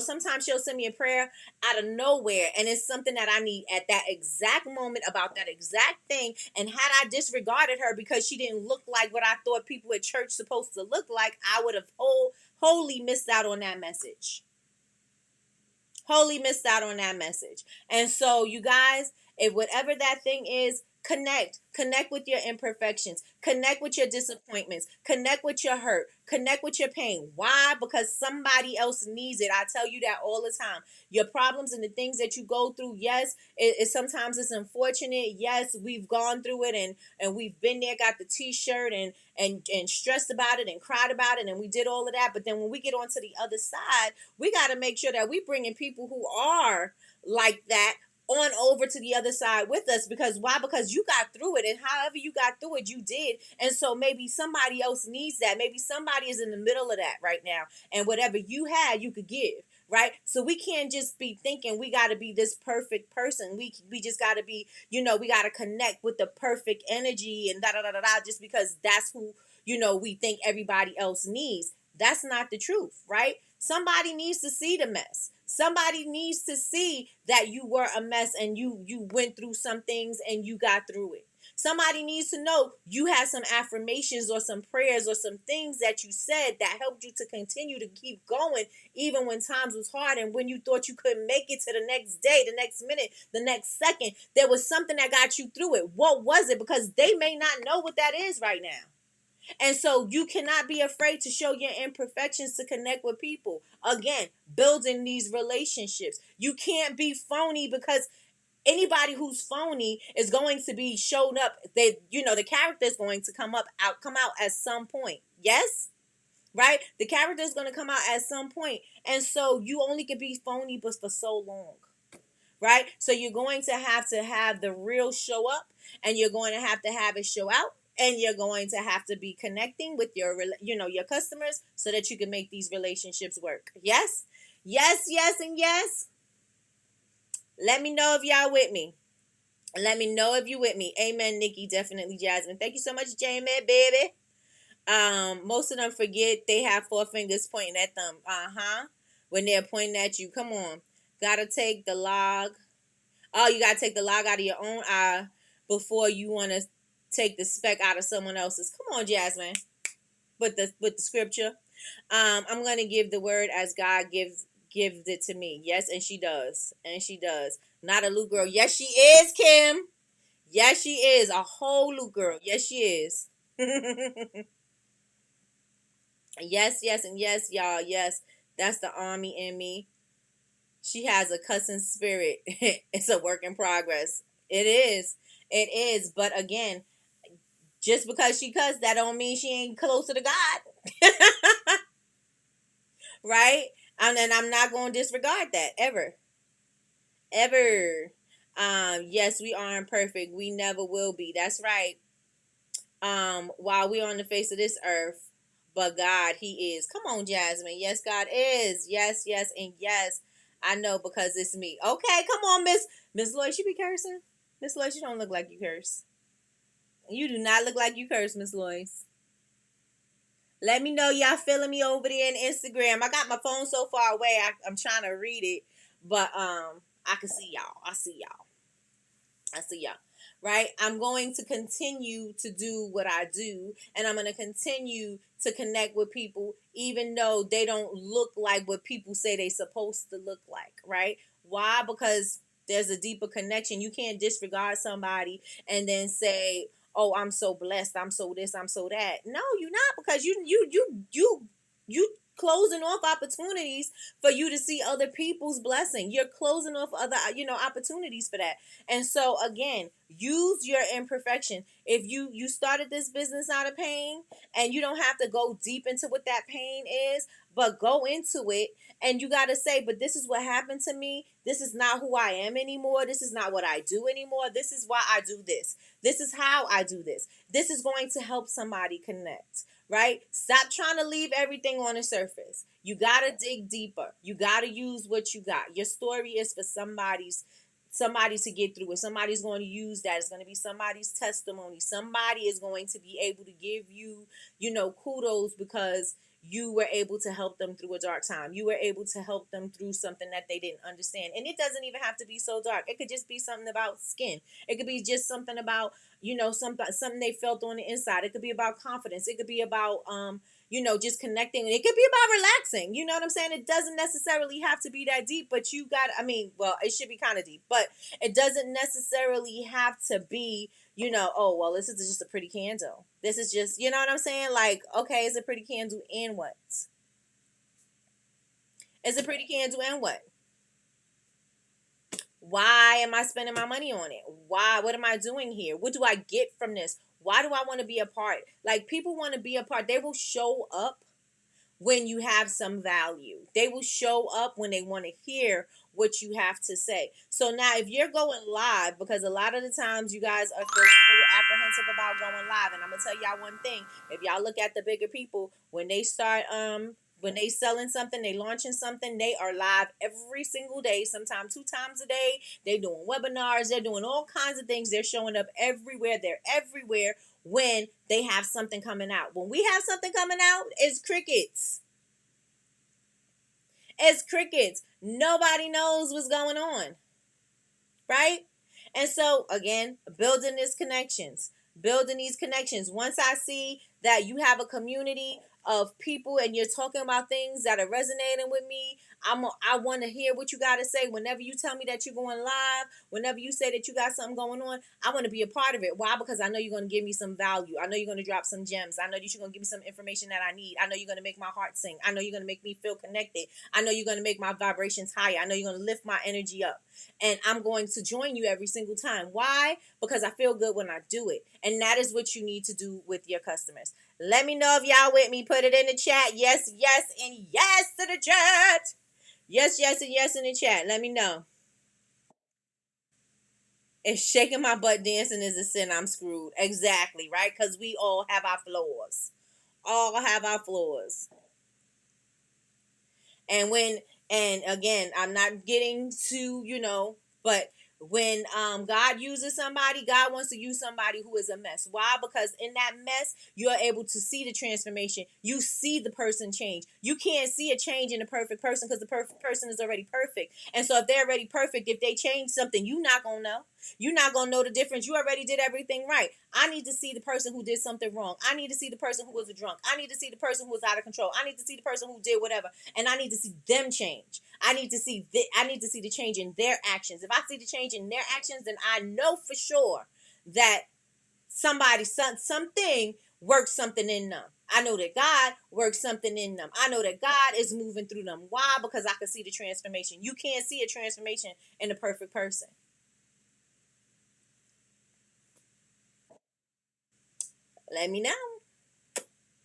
sometimes she'll send me a prayer out of nowhere and it's something that I need at that exact moment about that exact thing. And had I disregarded her because she didn't look like what I thought people at church supposed to look like, I would have wholly missed out on that message. Wholly missed out on that message. And so you guys, if whatever that thing is, Connect with your imperfections, connect with your disappointments, connect with your hurt, connect with your pain. Why? Because somebody else needs it. I tell you that all the time. Your problems and the things that you go through, yes, sometimes it's unfortunate. Yes, we've gone through it, and we've been there, got the t-shirt and stressed about it and cried about it, and we did all of that. But then when we get onto the other side, we got to make sure that we bring in people who are like that on over to the other side with us. Because why? Because you got through it, and however you got through it, you did. And so maybe somebody else needs that. Maybe somebody is in the middle of that right now, and whatever you had, you could give. Right? So we can't just be thinking we got to be this perfect person. We just got to be, we got to connect with the perfect energy and da da da da da, just because that's who, we think everybody else needs. That's not the truth, right? Somebody needs to see the mess. Somebody needs to see that you were a mess, and you went through some things and you got through it. Somebody needs to know you had some affirmations or some prayers or some things that you said that helped you to continue to keep going even when times was hard, and when you thought you couldn't make it to the next day, the next minute, the next second. There was something that got you through it. What was it? Because they may not know what that is right now. And so you cannot be afraid to show your imperfections to connect with people. Again, building these relationships. You can't be phony, because anybody who's phony is going to be shown up. The character is going to come out at some point. Yes? Right? The character is going to come out at some point. And so you only can be phony but for so long. Right? So you're going to have the real show up, and you're going to have it show out, and you're going to have to be connecting with your customers so that you can make these relationships work. Yes? Yes, yes, and yes. Let me know if y'all with me. Let me know if you with me. Amen, Nikki. Definitely, Jasmine. Thank you so much, Jamie, baby. Most of them forget they have 4 fingers pointing at them. When they're pointing at you. Come on. Gotta take the log. Oh, you gotta take the log out of your own eye before you want to take the speck out of someone else's. Come on, Jasmine. With the scripture. I'm gonna give the word as God gives it to me. Yes, and she does. And she does. Not a Luke girl. Yes, she is, Kim. Yes, she is. A whole Luke girl. Yes, she is. Yes, yes, and yes, y'all. Yes, that's the army in me. She has a cussing spirit. It's a work in progress. It is. It is. But again, just because she cussed, that don't mean she ain't closer to God. Right? And I'm not going to disregard that ever. Ever. Yes, we aren't perfect. We never will be. That's right. While we're on the face of this earth, but God, He is. Come on, Jasmine. Yes, God is. Yes, yes, and yes. I know, because it's me. Okay, come on, Miss Lloyd. She be cursing. Miss Lloyd, you don't look like you curse. You do not look like you curse, Miss Lloyd. Let me know y'all feeling me over there in Instagram. I got my phone so far away, I'm trying to read it, but I can see y'all. I see y'all. Right? I'm going to continue to do what I do, and I'm going to continue to connect with people even though they don't look like what people say they're supposed to look like, right? Why? Because there's a deeper connection. You can't disregard somebody and then say, "Oh, I'm so blessed. I'm so this. I'm so that." No, you're not, because you closing off opportunities for you to see other people's blessing. You're closing off other opportunities for that. And so again, use your imperfection. If you started this business out of pain, and you don't have to go deep into what that pain is, but go into it, and you got to say, but this is what happened to me. This is not who I am anymore. This is not what I do anymore. This is why I do this. This is how I do this. This is going to help somebody connect. Right? Stop trying to leave everything on the surface. You got to dig deeper. You got to use what you got. Your story is for somebody to get through it. Somebody's going to use that. It's going to be somebody's testimony. Somebody is going to be able to give you, kudos, because you were able to help them through a dark time. You were able to help them through something that they didn't understand. And it doesn't even have to be so dark. It could just be something about skin. It could be just something about, something they felt on the inside. It could be about confidence. It could be about, just connecting. It could be about relaxing. You know what I'm saying? It doesn't necessarily have to be that deep, but it should be kind of deep, but it doesn't necessarily have to be, oh, well, this is just a pretty candle. This is just, you know what I'm saying? Like, okay, it's a pretty candle and what? It's a pretty candle and what? Why am I spending my money on it? Why? What am I doing here? What do I get from this? Why do I want to be a part? Like, people want to be a part. They will show up when you have some value. They will show up when they want to hear what you have to say. So now if you're going live, because a lot of the times you guys are feeling a little apprehensive about going live, and I'm going to tell y'all one thing. If y'all look at the bigger people, when they start when they selling something, they launching something, they are live every single day, sometimes 2 times a day. They doing webinars, they're doing all kinds of things. They're showing up everywhere. They're everywhere when they have something coming out. When we have something coming out, it's crickets. It's crickets. Nobody knows what's going on. Right? And so, again, building these connections. Once I see that you have a community of people and you're talking about things that are resonating with me, I want to hear what you got to say. Whenever you tell me that you're going live, whenever you say that you got something going on, I want to be a part of it. Why? Because I know you're going to give me some value. I know you're going to drop some gems. I know that you're going to give me some information that I need. I know you're going to make my heart sing. I know you're going to make me feel connected. I know you're going to make my vibrations higher. I know you're going to lift my energy up. And I'm going to join you every single time. Why? Because I feel good when I do it. And that is what you need to do with your customers. Let me know if y'all with me. Put it in the chat. Yes, yes, and yes to the chat. Yes, yes, and yes in the chat. Let me know. If shaking my butt dancing is a sin, I'm screwed. Exactly, right? Because we all have our flaws. All have our flaws. And again, I'm not getting to, but when God uses somebody, God wants to use somebody who is a mess. Why? Because in that mess, you're able to see the transformation. You see the person change. You can't see a change in a perfect person because the perfect person is already perfect. And so if they're already perfect, if they change something, you're not going to know. You're not going to know the difference. You already did everything right. I need to see the person who did something wrong. I need to see the person who was a drunk. I need to see the person who was out of control. I need to see the person who did whatever. And I need to see them change. I need to see the change in their actions. If I see the change in their actions, then I know for sure that something works something in them. I know that God works something in them. I know that God is moving through them. Why? Because I can see the transformation. You can't see a transformation in a perfect person. Let me know.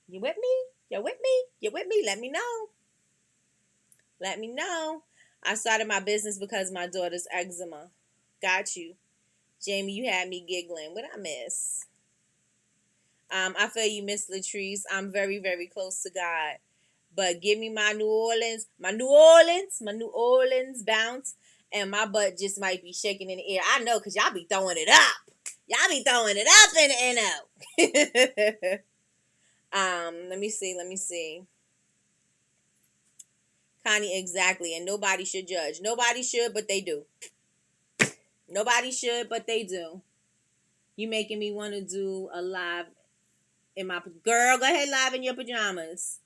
You with me? You with me? You with me? Let me know. Let me know. I started my business because of my daughter's eczema. Got you. Jamie, you had me giggling. What I miss? I feel you, Miss Latrice. I'm very, very close to God. But give me my New Orleans bounce, and my butt just might be shaking in the air. I know, because y'all be throwing it up. Y'all be throwing it up in the NO. Let me see. Connie, exactly. And nobody should judge. Nobody should, but they do. Nobody should, but they do. You making me want to do a live in my... Girl, go ahead live in your pajamas.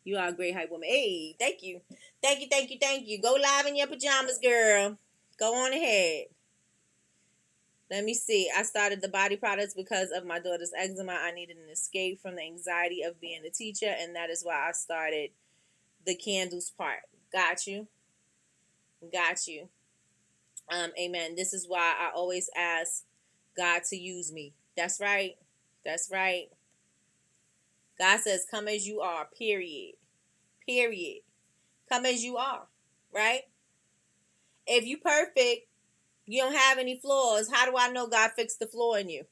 You are a great hype woman. Hey, thank you. Thank you, thank you, thank you. Go live in your pajamas, girl. Go on ahead. Let me see. I started the body products because of my daughter's eczema. I needed an escape from the anxiety of being a teacher, and that is why I started the candles part. Got you. Got you. Amen. This is why I always ask God to use me. That's right. That's right. God says, come as you are, period. Period. Come as you are, right? If you perfect, you don't have any flaws, how do I know God fixed the flaw in you?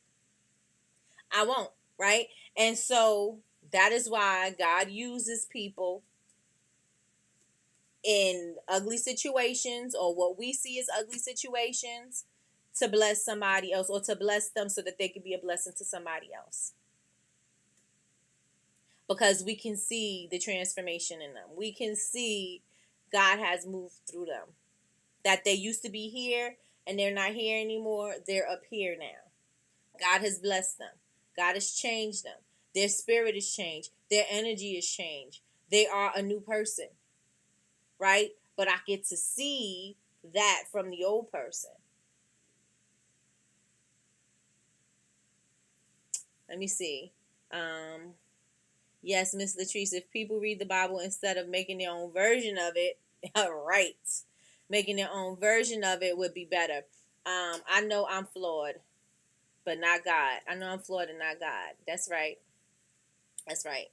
I won't, right? And so that is why God uses people in ugly situations, or what we see as ugly situations, to bless somebody else, or to bless them so that they can be a blessing to somebody else. Because we can see the transformation in them. We can see God has moved through them. That they used to be here and they're not here anymore. They're up here now. God has blessed them. God has changed them. Their spirit is changed. Their energy is changed. They are a new person, right? But I get to see that from the old person. Let me see. Yes, Miss Latrice, if people read the Bible instead of making their own version of it, right. Making their own version of it would be better. I know I'm flawed, but not God. I know I'm flawed and not God. That's right. That's right.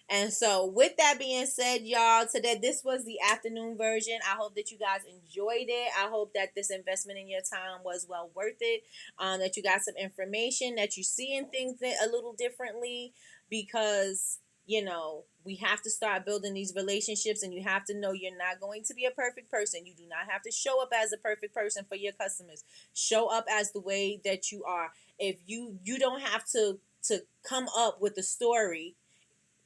And so, with that being said, y'all, today this was the afternoon version. I hope that you guys enjoyed it. I hope that this investment in your time was well worth it. That you got some information, that you seeing things a little differently, because we have to start building these relationships, and you have to know you're not going to be a perfect person. You do not have to show up as a perfect person for your customers. Show up as the way that you are. If you don't have to come up with a story,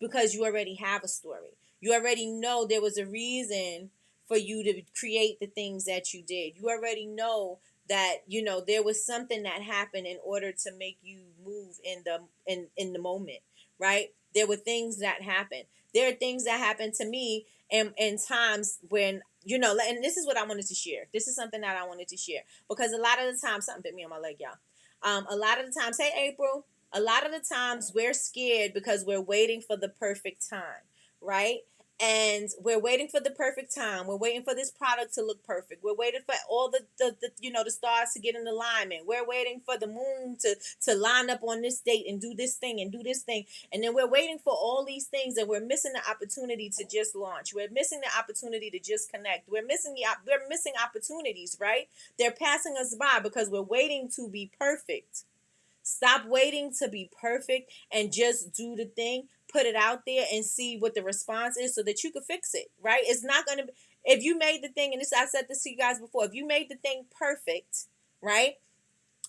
because you already have a story. You already know there was a reason for you to create the things that you did. You already know that there was something that happened in order to make you move in the moment, right? There were things that happened. There are things that happened to me in times when and this is what I wanted to share. This is something that I wanted to share, because a lot of the time, something bit me on my leg, y'all. A lot of the times, hey April, a lot of the times we're scared because we're waiting for the perfect time, right? And we're waiting for the perfect time. We're waiting for this product to look perfect. We're waiting for all the stars to get in alignment. We're waiting for the moon to line up on this date and do this thing and do this thing. And then we're waiting for all these things, and we're missing the opportunity to just launch. We're missing the opportunity to just connect. We're missing opportunities, right? They're passing us by because we're waiting to be perfect. Stop waiting to be perfect and just do the thing. Put it out there and see what the response is so that you can fix it, right? It's not going to be, if you made the thing, and I said this to you guys before, if you made the thing perfect, right?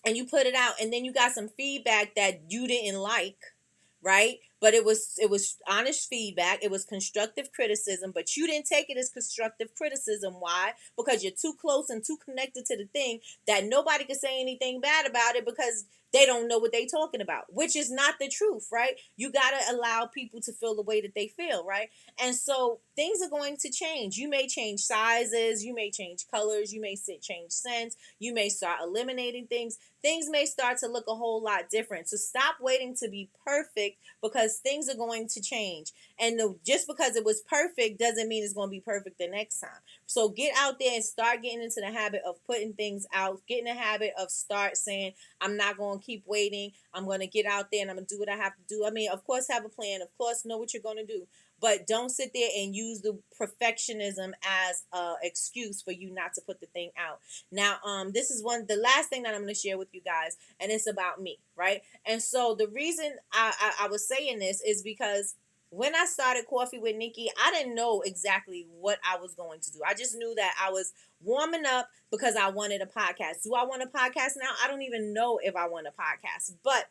And you put it out and then you got some feedback that you didn't like, right? But it was honest feedback. It was constructive criticism, but you didn't take it as constructive criticism. Why? Because you're too close and too connected to the thing that nobody can say anything bad about it, because they don't know what they're talking about, which is not the truth, right? You got to allow people to feel the way that they feel, right? And so things are going to change. You may change sizes, you may change colors, you may change scents, you may start eliminating things. Things may start to look a whole lot different. So stop waiting to be perfect, because things are going to change. And just because it was perfect doesn't mean it's going to be perfect the next time. So get out there and start getting into the habit of putting things out. Get in the habit of start saying, I'm not going to keep waiting. I'm going to get out there and I'm going to do what I have to do. I mean, of course, have a plan. Of course, know what you're going to do. But don't sit there and use the perfectionism as an excuse for you not to put the thing out. Now, this is the last thing that I'm going to share with you guys, and it's about me, right? And so the reason I was saying this is because when I started Coffee with Nikkie, I didn't know exactly what I was going to do. I just knew that I was warming up because I wanted a podcast. Do I want a podcast now? I don't even know if I want a podcast, but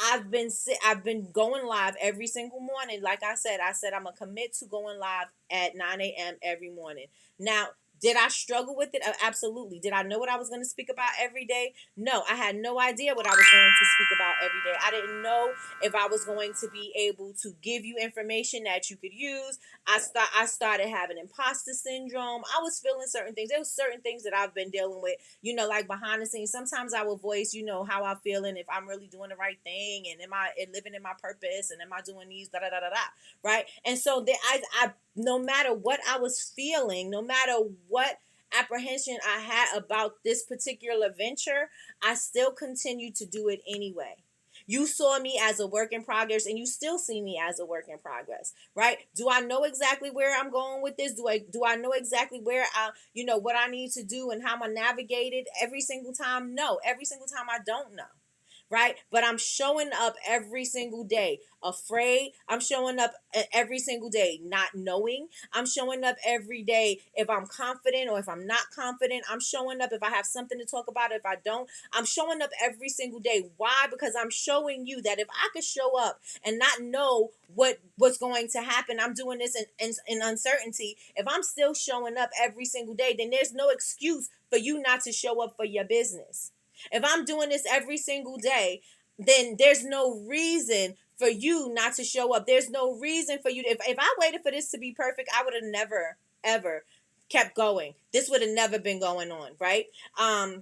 I've been going live every single morning. Like I said I'm gonna commit to going live at 9 a.m. every morning. Now, did I struggle with it? Absolutely. Did I know what I was going to speak about every day? No, I had no idea what I was going to speak about every day. I didn't know if I was going to be able to give you information that you could use. I started having imposter syndrome. I was feeling certain things. There were certain things that I've been dealing with, like behind the scenes. Sometimes I will voice, how I feel and if I'm really doing the right thing, and am I living in my purpose, and am I doing these da da da da da, right? And so I no matter what I was feeling, no matter what apprehension I had about this particular venture, I still continued to do it anyway. You saw me as a work in progress, and you still see me as a work in progress, right? Do I know exactly where I'm going with this? Do I know exactly where what I need to do and how I'm gonna navigate it every single time? No, every single time I don't know. Right? But I'm showing up every single day afraid. I'm showing up every single day not knowing. I'm showing up every day if I'm confident or if I'm not confident. I'm showing up if I have something to talk about. If I don't, I'm showing up every single day. Why? Because I'm showing you that if I could show up and not know what's going to happen, I'm doing this in uncertainty. If I'm still showing up every single day, then there's no excuse for you not to show up for your business. If I'm doing this every single day, then there's no reason for you not to show up. There's no reason for you to, if I waited for this to be perfect, I would have never, ever kept going. This would have never been going on, right? I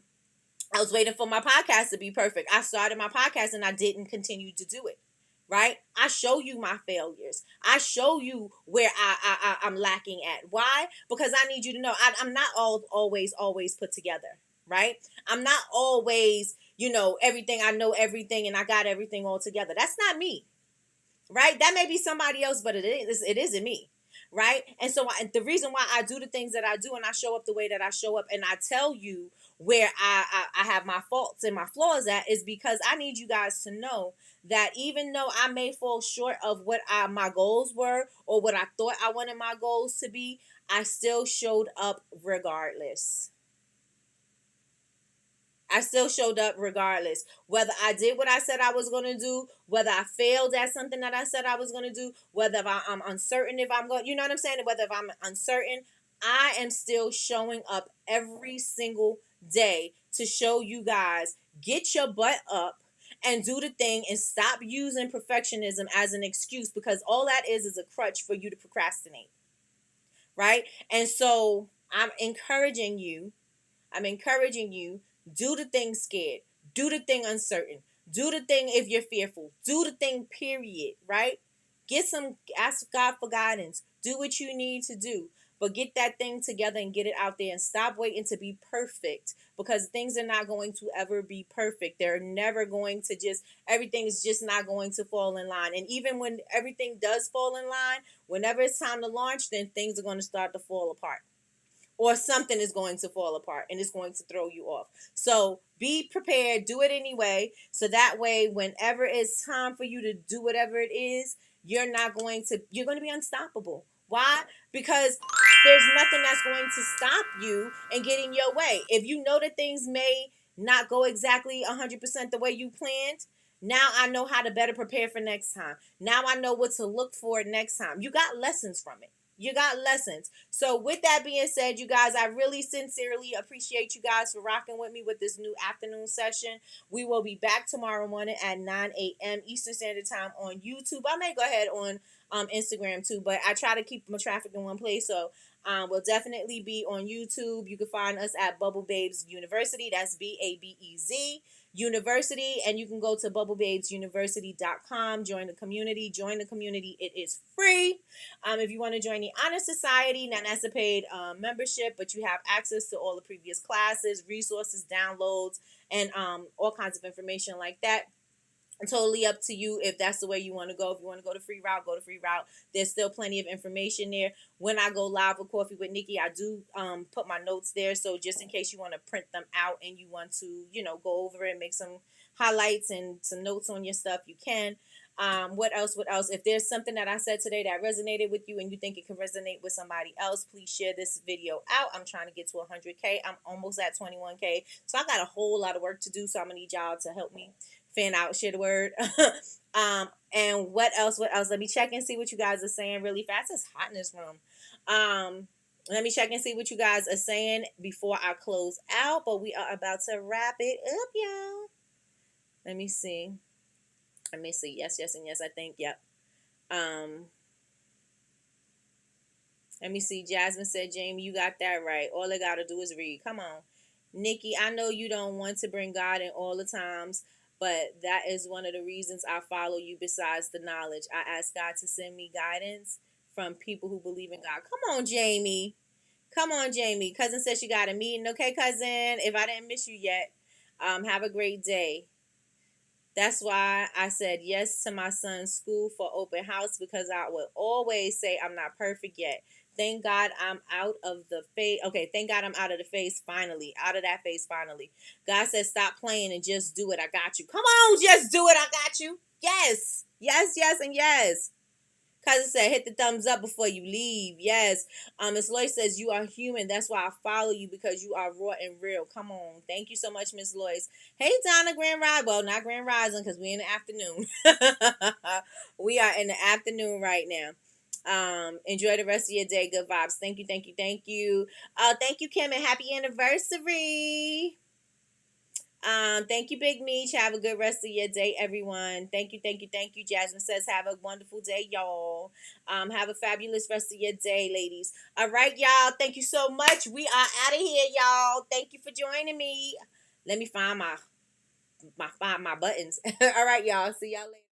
was waiting for my podcast to be perfect. I started my podcast and I didn't continue to do it. Right? I show you my failures. I show you where I'm lacking at. Why? Because I need you to know I'm not always put together. Right? I'm not always, everything. I know everything and I got everything all together. That's not me. Right? That may be somebody else, but it isn't me. Right? And so the reason why I do the things that I do and I show up the way that I show up and I tell you where I have my faults and my flaws at is because I need you guys to know that even though I may fall short of what my goals were or what I thought I wanted my goals to be, I still showed up regardless. I still showed up regardless. Whether I did what I said I was going to do, whether I failed at something that I said I was going to do, whether I'm uncertain if I'm going, you know what I'm saying? Whether if I'm uncertain, I am still showing up every single day to show you guys, get your butt up and do the thing and stop using perfectionism as an excuse, because all that is a crutch for you to procrastinate. Right? And so I'm encouraging you, do the thing scared. Do the thing uncertain. Do the thing if you're fearful. Do the thing, period, right? Ask God for guidance. Do what you need to do. But get that thing together and get it out there and stop waiting to be perfect, because things are not going to ever be perfect. They're never going to everything is just not going to fall in line. And even when everything does fall in line, whenever it's time to launch, then things are going to start to fall apart. Or something is going to fall apart and it's going to throw you off. So be prepared, do it anyway. So that way, whenever it's time for you to do whatever it is, you're going to be unstoppable. Why? Because there's nothing that's going to stop you and get in your way. If you know that things may not go exactly 100% the way you planned, now I know how to better prepare for next time. Now I know what to look for next time. You got lessons from it. You got lessons. So with that being said, you guys, I really sincerely appreciate you guys for rocking with me with this new afternoon session. We will be back tomorrow morning at 9 a.m. Eastern Standard Time on YouTube. I may go ahead on Instagram too, but I try to keep my traffic in one place. So we'll definitely be on YouTube. You can find us at Bubble Babes University. That's BABEZ University, and you can go to bubblebabesuniversity.com. Join the community. It is free. If you want to join the Honor Society, now that's a paid membership, but you have access to all the previous classes, resources, downloads, and all kinds of information like that. Totally up to you if that's the way you want to go. If you want to go the free route, go the free route. There's still plenty of information there. When I go live with Coffee with Nikki, I do put my notes there. So just in case you want to print them out and you want to, go over it, make some highlights and some notes on your stuff, you can. What else? If there's something that I said today that resonated with you and you think it can resonate with somebody else, please share this video out. I'm trying to get to 100K. I'm almost at 21K. So I got a whole lot of work to do. So I'm going to need y'all to help me fan out, share the word. And what else? Let me check and see what you guys are saying really fast. It's hot in this room. Let me check and see what you guys are saying before I close out. But we are about to wrap it up, y'all. Let me see. Yes, and yes, I think, yep. Let me see. Jasmine said, Jamie, you got that right. All I got to do is read. Come on. Nikki, I know you don't want to bring God in all the times, but that is one of the reasons I follow you besides the knowledge. I ask God to send me guidance from people who believe in God. Come on, Jamie. Cousin says she got a meeting. Okay, cousin. If I didn't miss you yet, have a great day. That's why I said yes to my son's school for open house, because I would always say I'm not perfect yet. Thank God I'm out of the phase. Okay, thank God I'm out of the phase finally. Out of that phase finally. God says stop playing and just do it. I got you. Come on, just do it. I got you. Yes, and yes. Cousin said, hit the thumbs up before you leave. Yes. Miss Lois says, you are human. That's why I follow you, because you are raw and real. Come on. Thank you so much, Miss Lois. Hey, Donna, Grand Rise. Well, not Grand Rising, because we're in the afternoon. We are in the afternoon right now. Enjoy the rest of your day. Good vibes. Thank you. Thank you, Kim, and happy anniversary. Thank you, Big Meech. Have a good rest of your day, everyone. Thank you, thank you, thank you. Jasmine says, have a wonderful day, y'all. Have a fabulous rest of your day, ladies. All right, y'all. Thank you so much. We are out of here, y'all. Thank you for joining me. Let me find my buttons. All right, y'all. See y'all later.